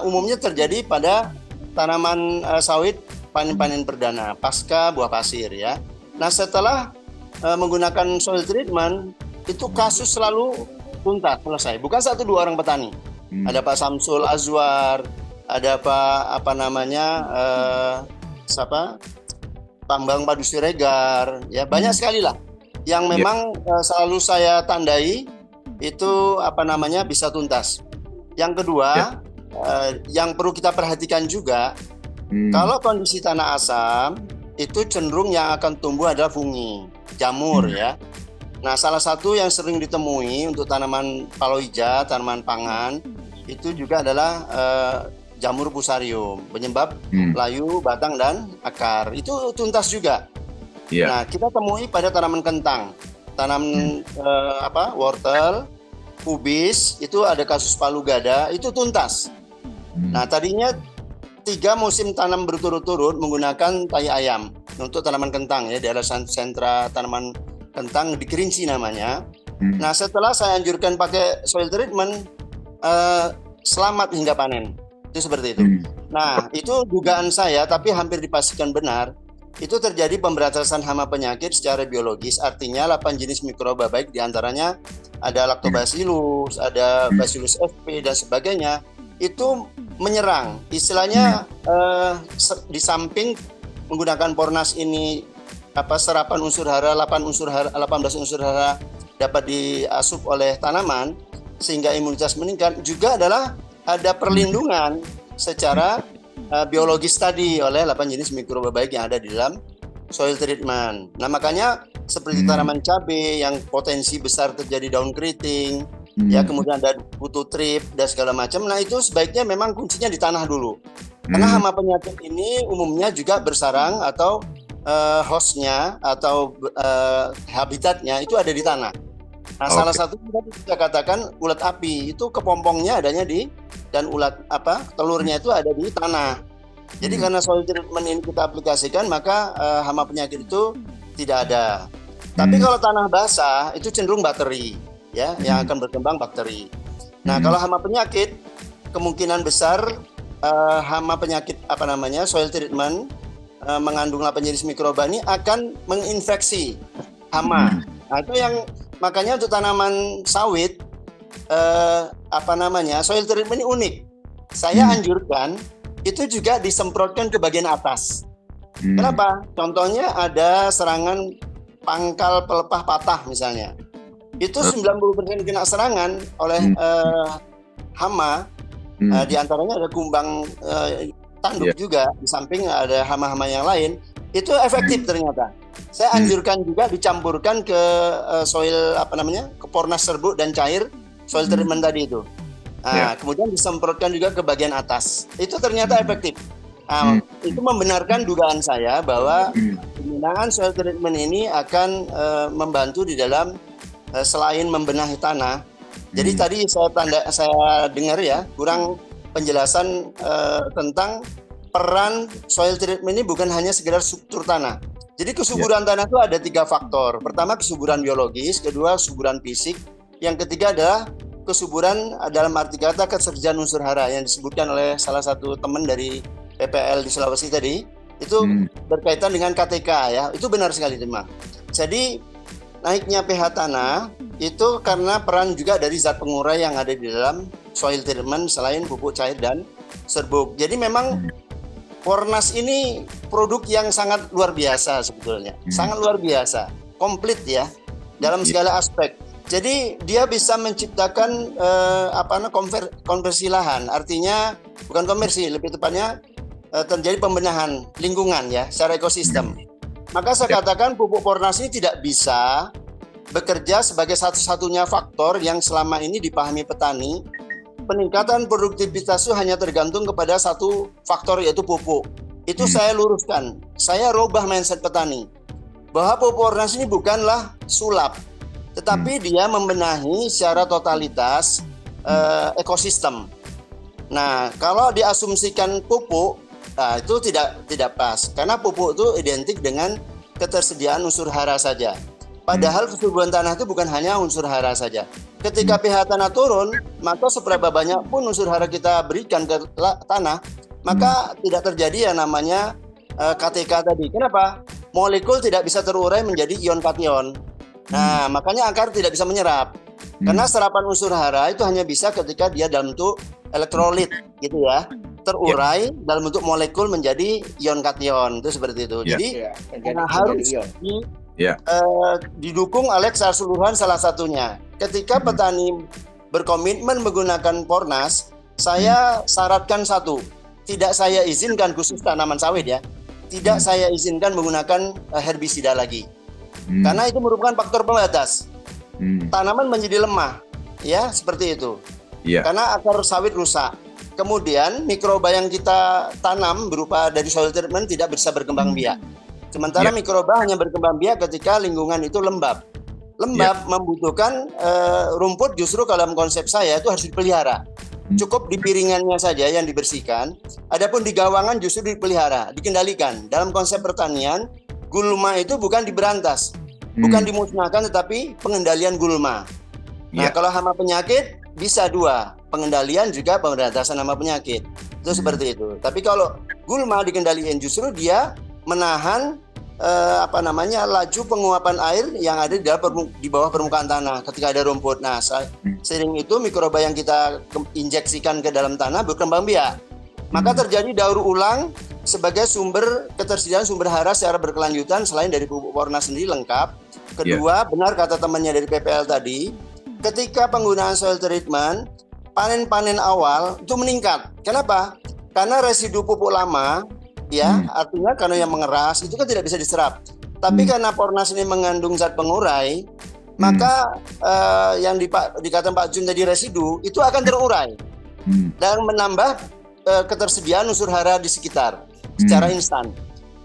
umumnya terjadi pada tanaman sawit panen-panen perdana, pasca buah pasir ya. Nah, setelah menggunakan soil treatment, itu kasus selalu tuntas, selesai. Bukan 1-2 orang petani. Ada Pak Samsul Azwar, ada Pak Bambang Padu Siregar, ya banyak sekali lah yang memang selalu saya tandai itu bisa tuntas. Yang kedua, yang perlu kita perhatikan juga, kalau kondisi tanah asam itu cenderung yang akan tumbuh adalah fungi, jamur ya. Nah, salah satu yang sering ditemui untuk tanaman palawija, tanaman pangan, itu juga adalah jamur fusarium, penyebab layu, batang, dan akar. Itu tuntas juga. Nah, kita temui pada tanaman kentang, tanaman wortel, kubis, itu ada kasus palu gada, itu tuntas. Nah, tadinya 3 musim tanam berturut-turut menggunakan tai ayam untuk tanaman kentang ya, di daerah sentra tanaman kentang di Kerinci namanya. Nah, setelah saya anjurkan pakai soil treatment, selamat hingga panen. Itu seperti itu. Nah, itu dugaan saya, tapi hampir dipastikan benar. Itu terjadi pemberantasan hama penyakit secara biologis, artinya 8 jenis mikroba baik, diantaranya ada Lactobacillus, ada Bacillus FP dan sebagainya, itu menyerang. Istilahnya di samping menggunakan Pornas ini serapan unsur hara 18 unsur hara dapat diasup oleh tanaman sehingga imunitas meningkat, juga adalah ada perlindungan secara biologis tadi oleh 8 jenis mikroba baik yang ada di dalam soil treatment. Nah, makanya seperti tanaman cabai yang potensi besar terjadi daun keriting, ya kemudian ada kutu trip dan segala macam. Nah, itu sebaiknya memang kuncinya di tanah dulu. Karena hama penyakit ini umumnya juga bersarang atau hostnya atau habitatnya itu ada di tanah. Nah, salah satu kita katakan ulat api itu kepompongnya adanya dan ulat telurnya itu ada di tanah. Jadi karena soil treatment ini kita aplikasikan, maka hama penyakit itu tidak ada. Tapi kalau tanah basah itu cenderung bakteri ya, yang akan berkembang bakteri. Nah, kalau hama penyakit kemungkinan besar hama penyakit soil treatment mengandung 8 jenis mikroba ini akan menginfeksi hama. Nah, itu yang makanya untuk tanaman sawit soil treatment ini unik. Saya anjurkan itu juga disemprotkan ke bagian atas. Kenapa? Contohnya ada serangan pangkal pelepah patah misalnya. Itu 90% kena serangan oleh hama. Di antaranya ada kumbang tanduk juga, di samping ada hama-hama yang lain. Itu efektif ternyata. Saya anjurkan juga dicampurkan ke soil ke Pornas serbuk dan cair soil treatment tadi itu. Nah, kemudian disemprotkan juga ke bagian atas. Itu ternyata efektif. Itu membenarkan dugaan saya bahwa penggunaan soil treatment ini akan membantu di dalam selain membenahi tanah. Jadi tadi saya dengar ya kurang penjelasan tentang peran soil treatment ini bukan hanya sekedar struktur tanah. Jadi kesuburan tanah itu ada 3 faktor. Pertama kesuburan biologis, kedua kesuburan fisik, yang ketiga adalah kesuburan dalam arti kata ketersediaan unsur hara yang disebutkan oleh salah satu teman dari PPL di Sulawesi tadi. Itu berkaitan dengan KTK ya. Itu benar sekali teman. Jadi naiknya pH tanah itu karena peran juga dari zat pengurai yang ada di dalam soil treatment selain pupuk cair dan serbuk. Jadi memang Pornas ini produk yang sangat luar biasa sebetulnya. Sangat luar biasa, komplit ya dalam segala aspek. Jadi dia bisa menciptakan konversi lahan. Artinya bukan konversi, lebih tepatnya terjadi pembenahan lingkungan ya secara ekosistem. Maka saya katakan pupuk Pornas ini tidak bisa bekerja sebagai satu-satunya faktor yang selama ini dipahami petani. Peningkatan produktivitas itu hanya tergantung kepada satu faktor yaitu pupuk. Itu saya luruskan. Saya rubah mindset petani. bahwa pupuk ornas ini bukanlah sulap, tetapi dia membenahi secara totalitas ekosistem. Nah, kalau diasumsikan pupuk, nah, itu tidak pas, karena pupuk itu identik dengan ketersediaan unsur hara saja. Padahal kesuburan tanah itu bukan hanya unsur hara saja. Ketika pH tanah turun, maka seberapa banyak pun unsur hara kita berikan ke tanah, maka tidak terjadi yang namanya KTK tadi. Kenapa? Molekul tidak bisa terurai menjadi ion kation. Nah, makanya akar tidak bisa menyerap. Karena serapan unsur hara itu hanya bisa ketika dia dalam bentuk elektrolit, gitu ya. Terurai dalam bentuk molekul menjadi ion kation, itu seperti itu. Jadi harus didukung oleh keseluruhan salah satunya. Ketika petani berkomitmen menggunakan Pornas, saya syaratkan satu, tidak saya izinkan khusus tanaman sawit ya, tidak saya izinkan menggunakan herbisida lagi, karena itu merupakan faktor pembatas. Tanaman menjadi lemah, ya seperti itu. Karena akar sawit rusak. Kemudian mikroba yang kita tanam berupa dari soil treatment tidak bisa berkembang biak. Sementara mikroba hanya berkembang biak ketika lingkungan itu lembab. Lembab membutuhkan rumput, justru dalam konsep saya itu harus dipelihara. Cukup di piringannya saja yang dibersihkan. Adapun di gawangan justru dipelihara, dikendalikan. Dalam konsep pertanian, gulma itu bukan diberantas, bukan dimusnahkan, tetapi pengendalian gulma. Nah, kalau hama penyakit bisa dua, pengendalian juga pemberantasan hama penyakit. Itu seperti itu. Tapi kalau gulma dikendalikan, justru dia menahan laju penguapan air yang ada di bawah permukaan tanah ketika ada rumput. Nah, sering itu mikroba yang kita injeksikan ke dalam tanah berkembang biak. Maka terjadi daur ulang sebagai sumber ketersediaan sumber hara secara berkelanjutan selain dari pupuk Pornas sendiri lengkap. Kedua, benar kata temannya dari PPL tadi, ketika penggunaan soil treatment, panen-panen awal itu meningkat. Kenapa? Karena residu pupuk lama, ya, artinya karena yang mengeras itu kan tidak bisa diserap. Tapi karena Pornas ini mengandung zat pengurai, maka yang dikatakan Pak Jun tadi residu itu akan terurai dan menambah ketersediaan unsur hara di sekitar secara instan.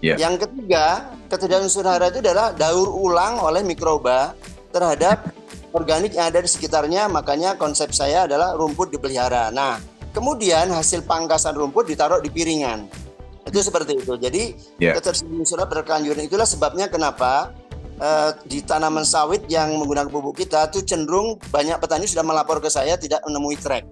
Yang ketiga, ketersediaan unsur hara itu adalah daur ulang oleh mikroba terhadap organik yang ada di sekitarnya. Makanya konsep saya adalah rumput dipelihara. Nah, kemudian hasil pangkasan rumput ditaruh di piringan. Itu seperti itu. Jadi ketersediaan unsur hara berkelanjutan, itulah sebabnya kenapa di tanaman sawit yang menggunakan pupuk kita itu cenderung banyak petani sudah melapor ke saya tidak menemui track.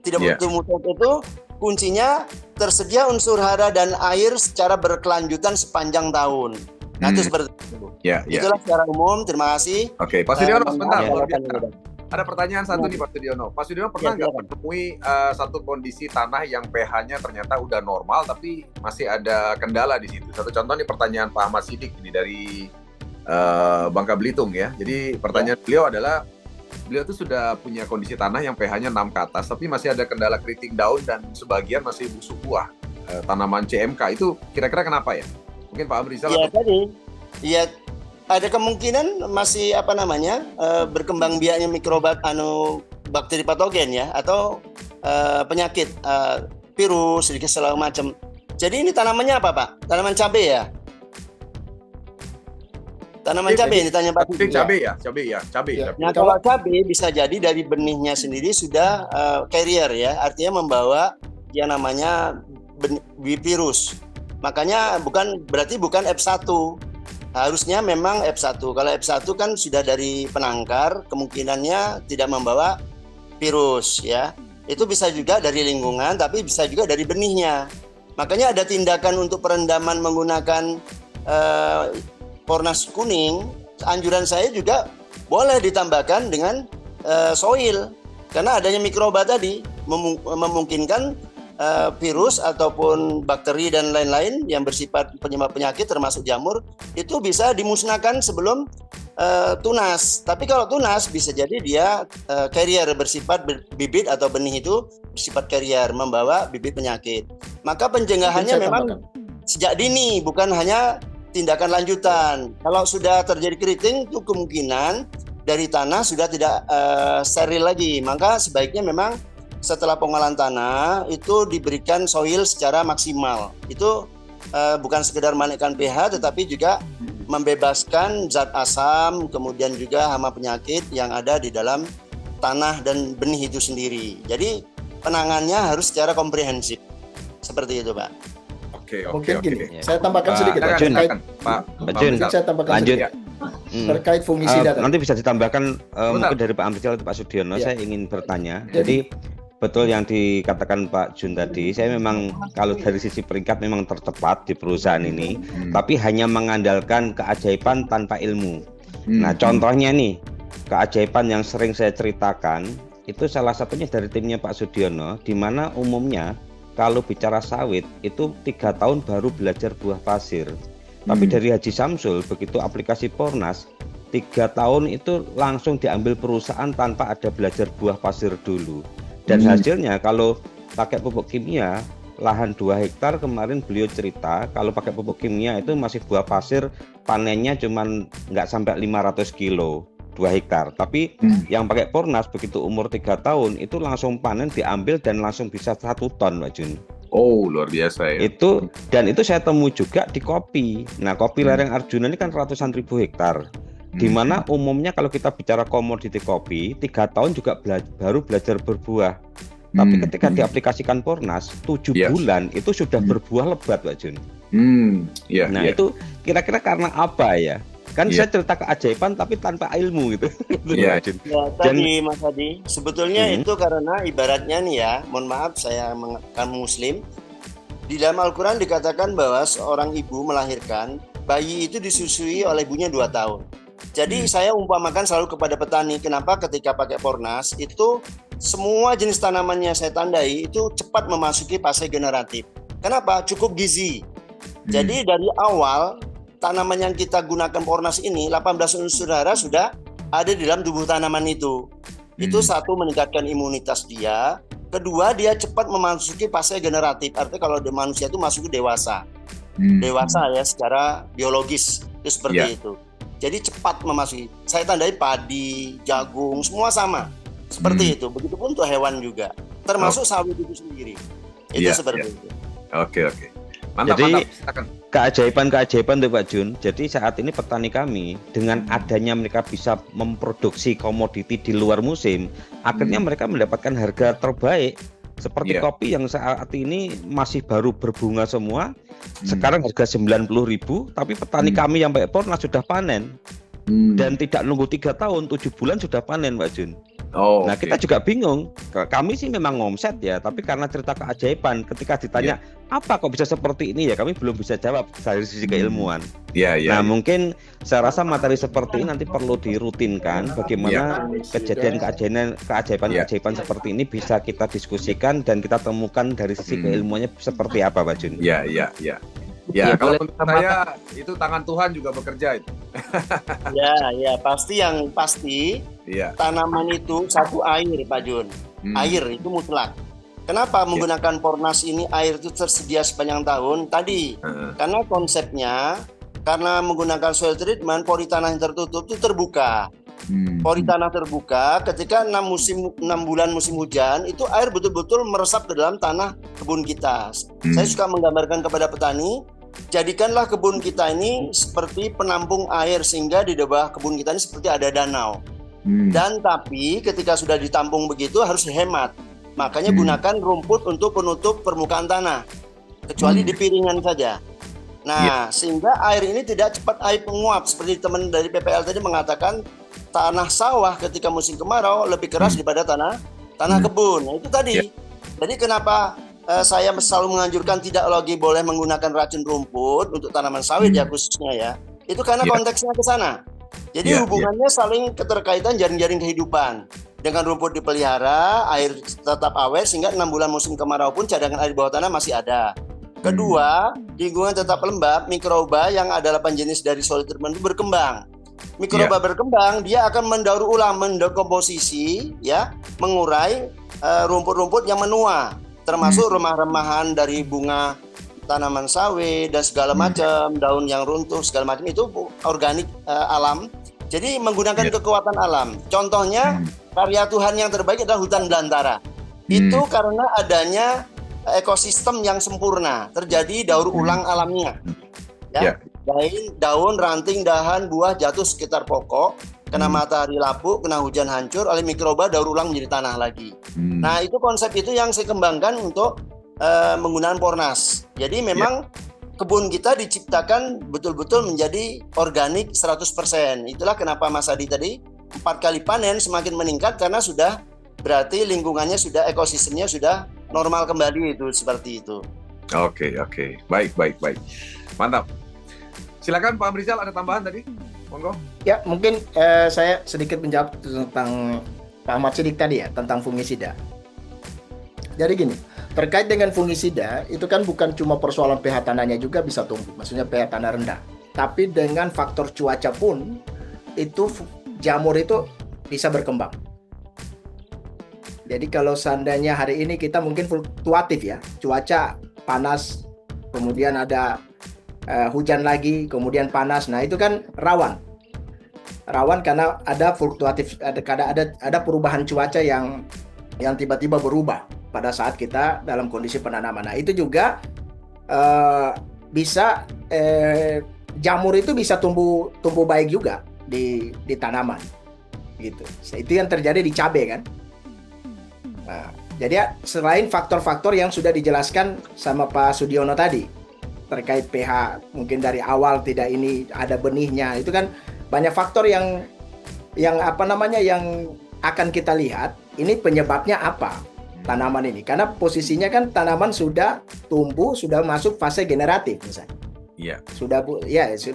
Tidak menemui track itu kuncinya tersedia unsur hara dan air secara berkelanjutan sepanjang tahun. Nah, itu seperti itu. Itulah secara umum. Terima kasih. Oke, Pak Sudiono, sebentar. Ada pertanyaan satu nih, Pak Sudiono. Pak Sudiono pernah nggak menemui satu kondisi tanah yang pH-nya ternyata udah normal tapi masih ada kendala di situ? Satu contoh nih pertanyaan Pak Ahmad Sidik ini dari Bangka Belitung ya. Jadi pertanyaan beliau adalah, beliau tuh sudah punya kondisi tanah yang pH-nya 6 ke atas tapi masih ada kendala keriting daun dan sebagian masih busuk buah. Tanaman CMK itu kira-kira kenapa ya? Mungkin Pak Amrizal ada kemungkinan masih berkembang biaknya mikroba bakteri patogen ya, atau penyakit virus sedikit segala macam. Jadi ini tanamannya apa, Pak? Tanaman cabai ya? Tanaman cabai yang ditanya Pak. Cabai ya. Nah, kalau cabai bisa jadi dari benihnya sendiri sudah carrier ya, artinya membawa yang namanya virus. Makanya berarti bukan F1. Harusnya memang F1. Kalau F1 kan sudah dari penangkar, kemungkinannya tidak membawa virus ya. Itu bisa juga dari lingkungan, tapi bisa juga dari benihnya. Makanya ada tindakan untuk perendaman menggunakan Pornas kuning. Anjuran saya juga boleh ditambahkan dengan soil, karena adanya mikroba tadi memungkinkan virus ataupun bakteri dan lain-lain yang bersifat penyebab penyakit termasuk jamur itu bisa dimusnahkan sebelum tunas. Tapi kalau tunas bisa jadi dia carrier bersifat bibit atau benih itu bersifat carrier membawa bibit penyakit. Maka pencegahannya memang sejak dini, bukan hanya tindakan lanjutan. Kalau sudah terjadi keriting itu kemungkinan dari tanah sudah tidak steril lagi. Maka sebaiknya memang setelah pengolahan tanah itu diberikan soil secara maksimal. Itu bukan sekedar menaikkan pH tetapi juga membebaskan zat asam, kemudian juga hama penyakit yang ada di dalam tanah dan benih itu sendiri. Jadi penanganannya harus secara komprehensif. Seperti itu, Pak. Oke. Mungkin gini, Ya. saya tambahkan sedikit Pak terkait, Pak Jun, mungkin saya tambahkan lanjut. sedikit terkait fungisida tadi. Nanti bisa ditambahkan Bentar. mungkin dari Pak Amrizal atau Pak Sudiono. Ya. Saya ingin bertanya. Jadi betul yang dikatakan Pak Jun tadi. Saya memang kalau dari sisi peringkat memang tercepat di perusahaan ini, tapi hanya mengandalkan keajaiban tanpa ilmu. Nah, contohnya nih, keajaiban yang sering saya ceritakan itu salah satunya dari timnya Pak Sudiono, di mana umumnya kalau bicara sawit itu 3 tahun baru belajar buah pasir. Tapi dari Haji Samsul begitu aplikasi Pornas 3 tahun itu langsung diambil perusahaan tanpa ada belajar buah pasir dulu. Dan hasilnya kalau pakai pupuk kimia lahan 2 hektar kemarin beliau cerita kalau pakai pupuk kimia itu masih buah pasir panennya cuman nggak sampai 500 kilo 2 hektar. Tapi yang pakai Pornas begitu umur 3 tahun itu langsung panen diambil dan langsung bisa 1 ton, Pak Jun. Oh, luar biasa ya. Itu saya temui juga di kopi. Nah, kopi lereng Arjuna ini kan ratusan ribu hektar. Di mana umumnya kalau kita bicara komoditi kopi 3 tahun juga baru belajar berbuah. Tapi ketika diaplikasikan Pornas 7 bulan itu sudah berbuah lebat, Pak Jun. Nah, itu kira-kira karena apa ya? Kan saya cerita keajaiban tapi tanpa ilmu gitu. Ya, tadi Mas Adi, sebetulnya itu karena ibaratnya nih ya, mohon maaf saya kamu muslim. Di dalam Al-Quran dikatakan bahwa seorang ibu melahirkan, bayi itu disusui oleh ibunya 2 tahun. Jadi saya umpamakan selalu kepada petani, kenapa ketika pakai Pornas itu semua jenis tanamannya saya tandai itu cepat memasuki fase generatif. Kenapa? Cukup gizi. Jadi dari awal tanaman yang kita gunakan Pornas ini 18 unsur hara sudah ada di dalam tubuh tanaman itu. Itu satu, meningkatkan imunitas dia. Kedua, dia cepat memasuki fase generatif. Artinya kalau manusia itu masuk ke dewasa. Dewasa ya secara biologis itu seperti itu. Jadi cepat memasuki. Saya tandai padi, jagung, semua sama. Seperti itu. Begitupun untuk hewan juga. Termasuk sawit itu sendiri. Itu seperti itu. Oke. Mantap, Jadi, silakan. Keajaiban tuh Pak Jun. Jadi saat ini petani kami dengan adanya mereka bisa memproduksi komoditi di luar musim, akhirnya mereka mendapatkan harga terbaik. Seperti kopi yang saat ini masih baru berbunga semua, sekarang harga 90.000, tapi petani kami yang pakai Pornas sudah panen. Dan tidak nunggu 3 tahun, 7 bulan sudah panen, Pak Jun. Nah, kita juga bingung. Kami sih memang ngomset ya, tapi karena cerita keajaiban, ketika ditanya apa kok bisa seperti ini ya, kami belum bisa jawab dari sisi keilmuan. Nah, mungkin saya rasa materi seperti ini nanti perlu dirutinkan. Bagaimana keajaiban seperti ini bisa kita diskusikan dan kita temukan dari sisi keilmuannya seperti apa, Pak Jun. Ya, kalau menurut saya itu tangan Tuhan juga bekerja itu. Ya, pasti tanaman itu satu air, Pak Jun. Air itu mutlak. Kenapa menggunakan Pornas ini air itu tersedia sepanjang tahun? Tadi karena konsepnya karena menggunakan soil treatment, pori tanah yang tertutup itu terbuka. Pori tanah terbuka ketika 6 bulan musim hujan itu air betul-betul meresap ke dalam tanah kebun kita. Saya suka menggambarkan kepada petani, jadikanlah kebun kita ini seperti penampung air sehingga di bawah kebun kita ini seperti ada danau. Dan tapi ketika sudah ditampung begitu harus hemat. Makanya gunakan rumput untuk penutup permukaan tanah. Kecuali di piringan saja. Nah, sehingga air ini tidak cepat air menguap. Seperti teman dari PPL tadi mengatakan tanah sawah ketika musim kemarau lebih keras daripada tanah kebun. Nah, itu tadi. Jadi kenapa saya selalu menganjurkan tidak lagi boleh menggunakan racun rumput untuk tanaman sawit ya khususnya ya. Itu karena konteksnya ke sana. Jadi hubungannya saling keterkaitan jaring-jaring kehidupan. Dengan rumput dipelihara, air tetap awet sehingga 6 bulan musim kemarau pun cadangan air di bawah tanah masih ada. Kedua, lingkungan tetap lembab, mikroba yang ada 8 jenis dari soil treatment itu berkembang. Mikroba berkembang, dia akan mendaur ulang, mendekomposisi, ya, mengurai rumput-rumput yang menua, termasuk remah-remahan dari bunga tanaman sawit dan segala macam, daun yang runtuh segala macam itu organik alam. Jadi menggunakan kekuatan alam. Contohnya karya Tuhan yang terbaik adalah hutan belantara. Itu karena adanya ekosistem yang sempurna, terjadi daur ulang alamnya. Ya. daun, ranting, dahan, buah jatuh sekitar pokok, kena matahari lapuk, kena hujan hancur, oleh mikroba daur ulang menjadi tanah lagi. Nah, itu konsep itu yang saya kembangkan untuk menggunakan Pornas. Jadi memang kebun kita diciptakan betul-betul menjadi organik 100%. Itulah kenapa Mas Adi tadi 4 kali panen semakin meningkat karena sudah berarti lingkungannya sudah, ekosistemnya sudah normal kembali, itu seperti itu. Oke. Baik. Mantap. Silakan Pak Amrizal, ada tambahan tadi? Monggo. Ya, mungkin saya sedikit menjawab tentang Pak Ahmad Siddiq tadi ya, tentang fungisida. Jadi gini, terkait dengan fungisida, itu kan bukan cuma persoalan pH tanahnya juga bisa tumbuh, maksudnya pH tanah rendah. Tapi dengan faktor cuaca pun, itu jamur itu bisa berkembang. Jadi kalau seandainya hari ini kita mungkin fluktuatif ya, cuaca panas, kemudian ada hujan lagi, kemudian panas. Nah itu kan rawan karena ada fluktuatif, ada perubahan cuaca yang tiba-tiba berubah pada saat kita dalam kondisi penanaman. Nah itu juga bisa jamur itu bisa tumbuh baik juga di tanaman, gitu. Itu yang terjadi di cabai kan. Nah, jadi selain faktor-faktor yang sudah dijelaskan sama Pak Sudiono tadi terkait pH, mungkin dari awal tidak ini ada benihnya, itu kan banyak faktor yang akan kita lihat ini penyebabnya apa tanaman ini, karena posisinya kan tanaman sudah tumbuh, sudah masuk fase generatif misalnya. Iya.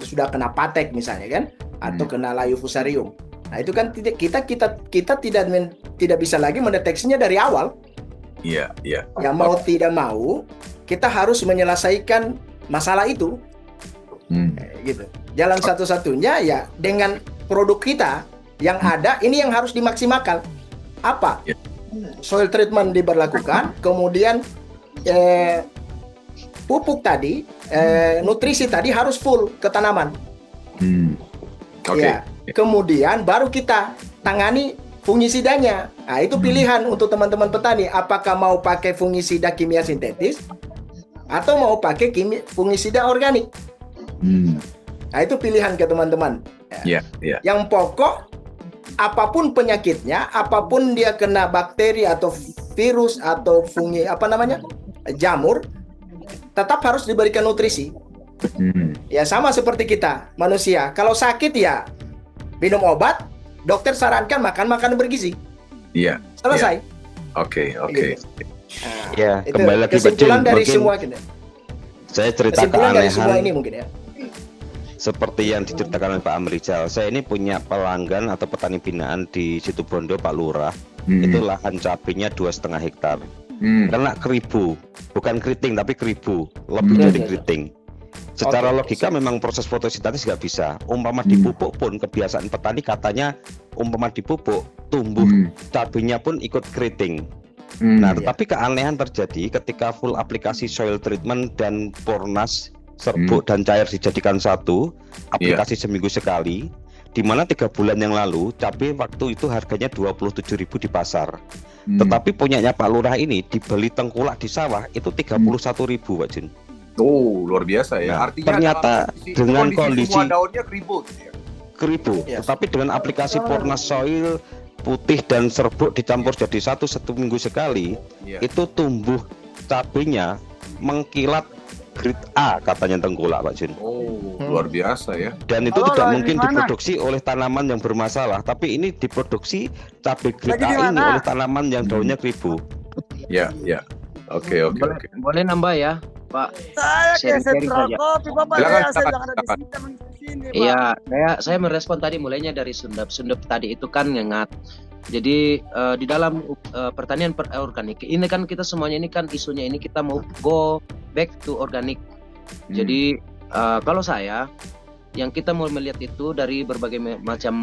Sudah kena patek misalnya kan, atau kena layu fusarium. Nah itu kan kita tidak bisa lagi mendeteksinya dari awal. Iya. Yang mau tidak mau kita harus menyelesaikan masalah itu. Gitu. Jalan satu-satunya ya dengan produk kita yang ada ini yang harus dimaksimalkan. Apa? Soil treatment diberlakukan, kemudian pupuk tadi, nutrisi tadi harus full ke tanaman. Ya. Kemudian baru kita tangani fungisidanya. Nah, itu pilihan untuk teman-teman petani. Apakah mau pakai fungisida kimia sintetis atau mau pakai fungisida organik? Nah, itu pilihan ke teman-teman. Yang pokok, apapun penyakitnya, apapun dia kena bakteri atau virus atau jamur, tetap harus diberikan nutrisi. Ya sama seperti kita manusia. Kalau sakit ya minum obat, dokter sarankan makan makanan bergizi. Iya. Selesai. Oke. Gitu. Ya, itu kembali lagi kesimpulan dari semua kita. Saya cerita kesimpulan dari semua keanehan ini mungkin ya. seperti yang diceritakan oleh Pak Amrizal. Saya ini punya pelanggan atau petani binaan di Situbondo, Pak Lurah. Itu lahan cabenya 2,5 hektar. Kena keribu, bukan keriting tapi keribu, lebih dari keriting. Secara logika memang proses fotosintesis nggak bisa. Umpama dipupuk pun kebiasaan petani katanya umpama dipupuk tumbuh cabenya pun ikut keriting. Nah, tetapi keanehan terjadi ketika full aplikasi soil treatment dan Pornas, serbuk dan cair dijadikan satu aplikasi seminggu sekali. Di mana 3 bulan yang lalu cabai waktu itu harganya 27.000 di pasar. Tetapi punyanya Pak Lurah ini dibeli tengkulak di sawah itu 31.000, Pak Jun. Oh, luar biasa ya. Nah, Artinya ternyata dengan kondisi semua daunnya keribu. Tetapi dengan aplikasi Pornas Soil putih dan serbuk dicampur jadi satu minggu sekali, itu tumbuh cabenya mengkilat grade A katanya tengkulak, Pak Jun. Oh, luar biasa ya. Dan itu tidak mungkin diproduksi oleh tanaman yang bermasalah, tapi ini diproduksi cabai grade A ini oleh tanaman yang daunnya keribu. Ya. Oke. Boleh nambah ya, Pak? Saya keset rokok, Bapak saya jangan ada di sini, Pak. Iya, saya merespon tadi mulainya dari Sundep tadi itu kan ngengat. Jadi di dalam pertanian organik ini kan kita semuanya ini kan isunya ini kita mau go back to organic. Jadi kalau saya yang kita mau melihat itu dari berbagai macam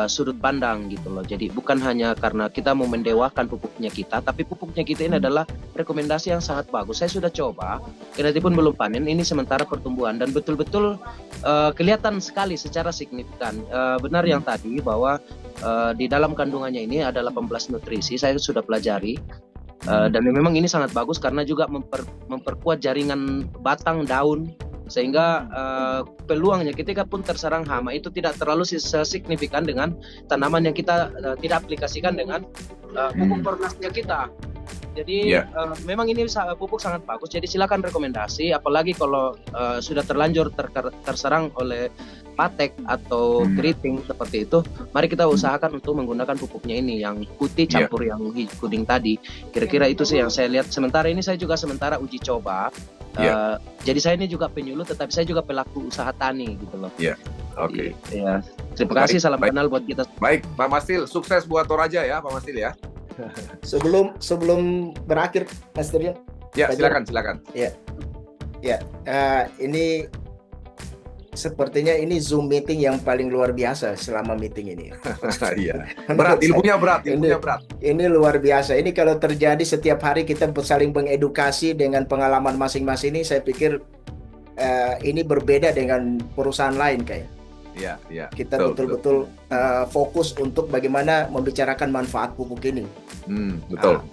sudut pandang gitu loh. Jadi bukan hanya karena kita mau mendewakan pupuknya kita, tapi pupuknya kita ini adalah rekomendasi yang sangat bagus. Saya sudah coba, kendati pun belum panen, ini sementara pertumbuhan dan betul-betul kelihatan sekali secara signifikan. Benar yang tadi bahwa di dalam kandungannya ini ada 18 nutrisi, saya sudah pelajari. Dan memang ini sangat bagus karena juga memperkuat jaringan batang daun sehingga peluangnya ketika pun terserang hama itu tidak terlalu signifikan dengan tanaman yang kita tidak aplikasikan dengan pupuk pornasnya kita. Jadi memang ini pupuk sangat bagus. Jadi silakan rekomendasi, apalagi kalau sudah terlanjur terserang oleh patek atau keriting seperti itu, mari kita usahakan untuk menggunakan pupuknya ini yang putih campur yang kuning tadi. Kira-kira itu sih yang saya lihat. Sementara ini saya juga uji coba. Jadi saya ini juga penyuluh, tetapi saya juga pelaku usaha tani gitu loh. Oke. Ya. Terima kasih, salam kenal buat kita. Baik, Pak Mastil, sukses buat Toraja ya, Pak Mastil ya. Sebelum berakhir, Mas Tiryan. Ya, silakan. Ini sepertinya ini Zoom meeting yang paling luar biasa selama meeting ini. Iya. Ilmunya berat. Ini luar biasa. Ini kalau terjadi setiap hari kita saling mengedukasi dengan pengalaman masing-masing ini, saya pikir ini berbeda dengan perusahaan lain kayak. Iya. Kita betul-betul fokus untuk bagaimana membicarakan manfaat pupuk ini. Betul.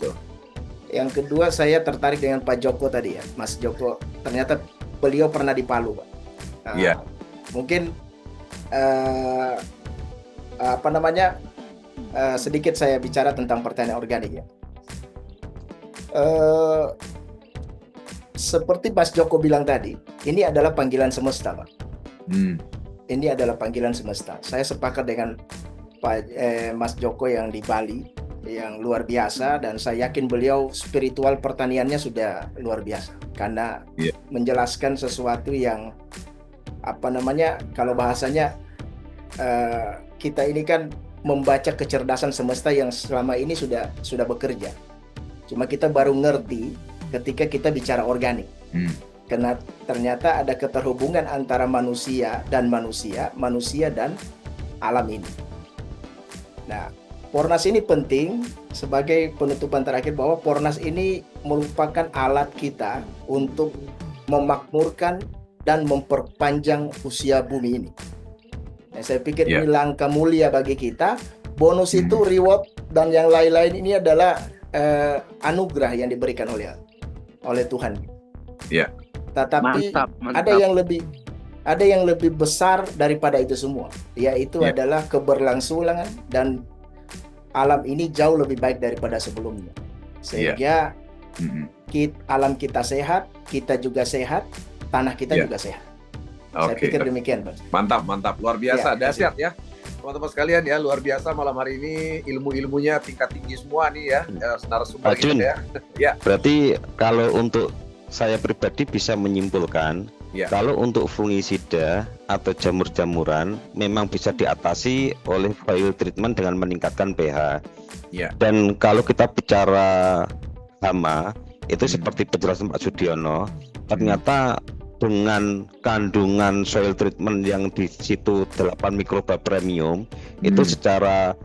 Yang kedua, saya tertarik dengan Pak Joko tadi ya, Mas Joko. Ternyata beliau pernah di Palu, Pak. Mungkin sedikit saya bicara tentang pertanian organik ya. Seperti Mas Joko bilang tadi, ini adalah panggilan semesta, Pak. Ini adalah panggilan semesta. Saya sepakat dengan Mas Joko yang di Bali, yang luar biasa, dan saya yakin beliau spiritual pertaniannya sudah luar biasa karena menjelaskan sesuatu yang kalau bahasanya kita ini kan membaca kecerdasan semesta yang selama ini sudah bekerja. Cuma kita baru ngerti ketika kita bicara organik. Karena ternyata ada keterhubungan antara manusia dan alam ini. Nah, Pornas ini penting sebagai penutupan terakhir bahwa Pornas ini merupakan alat kita untuk memakmurkan dan memperpanjang usia bumi ini. Nah, saya pikir ini langkah mulia bagi kita. Bonus itu reward dan yang lain-lain ini adalah anugerah yang diberikan oleh Tuhan. Tetapi mantap. ada yang lebih besar daripada itu semua, yaitu adalah keberlangsungan dan alam ini jauh lebih baik daripada sebelumnya. Sehingga alam kita sehat, kita juga sehat, tanah kita juga sehat. Saya pikir demikian, Pak. Mantap, luar biasa, dahsyat ya. Teman-teman sekalian ya, luar biasa malam hari ini, ilmu-ilmunya tingkat tinggi semua nih ya, narasumber kita ya. Berarti kalau untuk saya pribadi bisa menyimpulkan kalau untuk fungisida atau jamur-jamuran memang bisa diatasi oleh soil treatment dengan meningkatkan pH. Dan kalau kita bicara hama itu seperti penjelasan Pak Sudiono, ternyata dengan kandungan soil treatment yang di situ 8 mikroba premium itu secara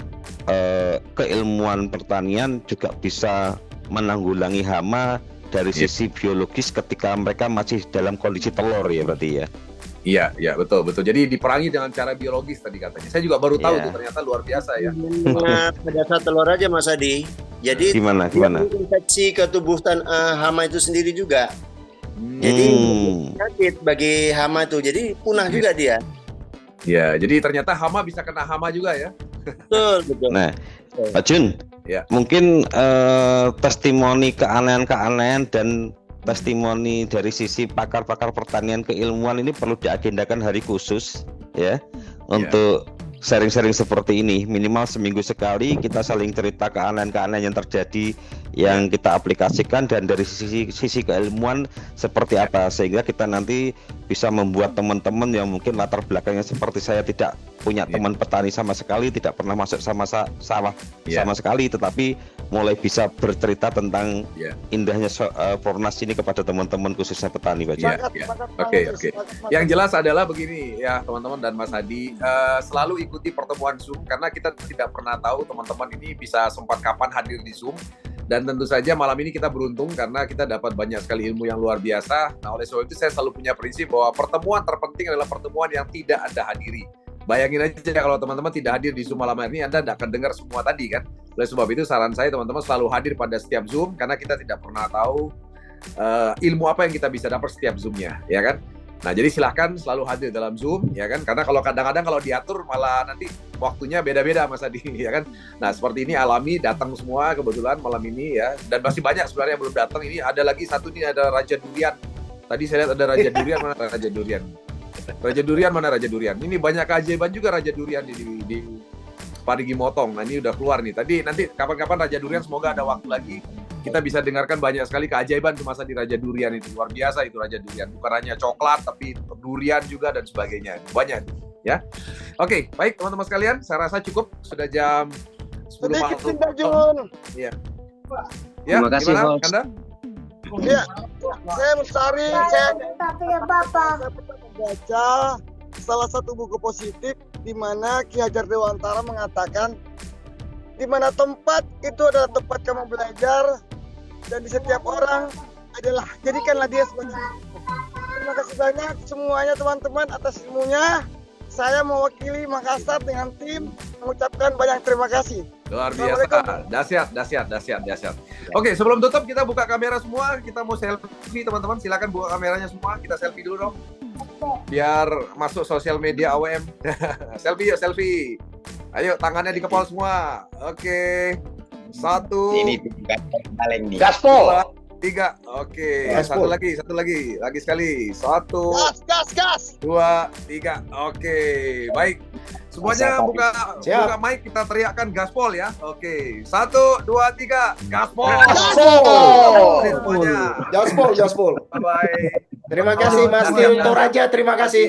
keilmuan pertanian juga bisa menanggulangi hama dari sisi biologis ketika mereka masih dalam kondisi telur ya berarti ya. Iya, betul. Jadi diperangi dengan cara biologis tadi katanya. Saya juga baru tahu tuh ternyata luar biasa ya. Pada saat telur aja Mas Adi. Jadi gimana? Infeksi ke tubuh hama itu sendiri juga. Jadi penyakit bagi hama itu. Jadi punah juga dia. Ya, jadi ternyata hama bisa kena hama juga ya. Betul. Nah, Pak Jun, mungkin testimoni keanehan-keanehan dan testimoni dari sisi pakar-pakar pertanian keilmuan ini perlu diagendakan hari khusus ya untuk sharing-sharing seperti ini. Minimal seminggu sekali kita saling cerita keanehan-keanehan yang terjadi yang kita aplikasikan dan dari sisi keilmuan seperti apa, sehingga kita nanti bisa membuat teman-teman yang mungkin latar belakangnya seperti saya tidak punya teman petani sama sekali, tidak pernah masuk sama sawah sama sekali, tetapi mulai bisa bercerita tentang indahnya Pornas ini kepada teman-teman khususnya petani, Pak. Oke. Yang jelas adalah begini ya teman-teman dan Mas Hadi, selalu ikuti pertemuan Zoom karena kita tidak pernah tahu teman-teman ini bisa sempat kapan hadir di Zoom. Dan tentu saja malam ini kita beruntung karena kita dapat banyak sekali ilmu yang luar biasa. Nah, oleh sebab itu saya selalu punya prinsip bahwa pertemuan terpenting adalah pertemuan yang tidak Anda hadiri. Bayangin aja kalau teman-teman tidak hadir di Zoom malam hari ini, Anda tidak akan dengar semua tadi kan. Oleh sebab itu saran saya teman-teman selalu hadir pada setiap Zoom karena kita tidak pernah tahu ilmu apa yang kita bisa dapat setiap Zoom-nya, ya kan? Nah, jadi silahkan selalu hadir dalam Zoom, ya kan? Karena kalau kadang-kadang kalau diatur malah nanti waktunya beda-beda, Mas Adi, ya kan? Nah, seperti ini alami datang semua kebetulan malam ini ya. Dan masih banyak sebenarnya yang belum datang. Ini ada lagi satu nih, ada Raja Durian. Tadi saya lihat ada Raja Durian, mana Raja Durian? Raja Durian mana Raja Durian? Ini banyak keajaiban juga Raja Durian di Parigi Motong. Nah, ini udah keluar nih. Nanti kapan-kapan Raja Durian semoga ada waktu lagi. Kita bisa dengarkan banyak sekali keajaiban semasa di Raja Durian itu. Luar biasa itu Raja Durian. Bukan hanya coklat, tapi durian juga dan sebagainya. Banyak, ya. Oke, baik teman-teman sekalian. Saya rasa cukup. Sudah jam 10 malam. Iya. Ya, Terima kasih, gimana, Bos. Kanda? Ya, saya mencari, saya baca salah satu buku positif di mana Ki Hajar Dewantara mengatakan di mana tempat itu adalah tempat kamu belajar dan di setiap orang adalah jadikanlah dia sebagai guru. Terima kasih banyak semuanya teman-teman atas ilmunya. Saya mewakili Makassar dengan tim mengucapkan banyak terima kasih. Luar biasa, dahsyat. Oke, sebelum tutup kita buka kamera semua, kita mau selfie teman-teman, silakan buka kameranya semua, kita selfie dulu dong. Biar masuk sosial media AWM. Selfie yuk, selfie. Ayo, tangannya di kepala semua. Oke. 1. Ini paling nih. Gaspol. 3. Oke. Gaspol. Satu lagi. Lagi sekali. 1. Gas. 2, 3. Oke. Baik. Semuanya buka mic, kita teriakkan gaspol ya. Oke. 1, 2, 3. Gaspol. Semuanya. Gaspol. Bye. Terima kasih Mas Tio Toraja, terima kasih.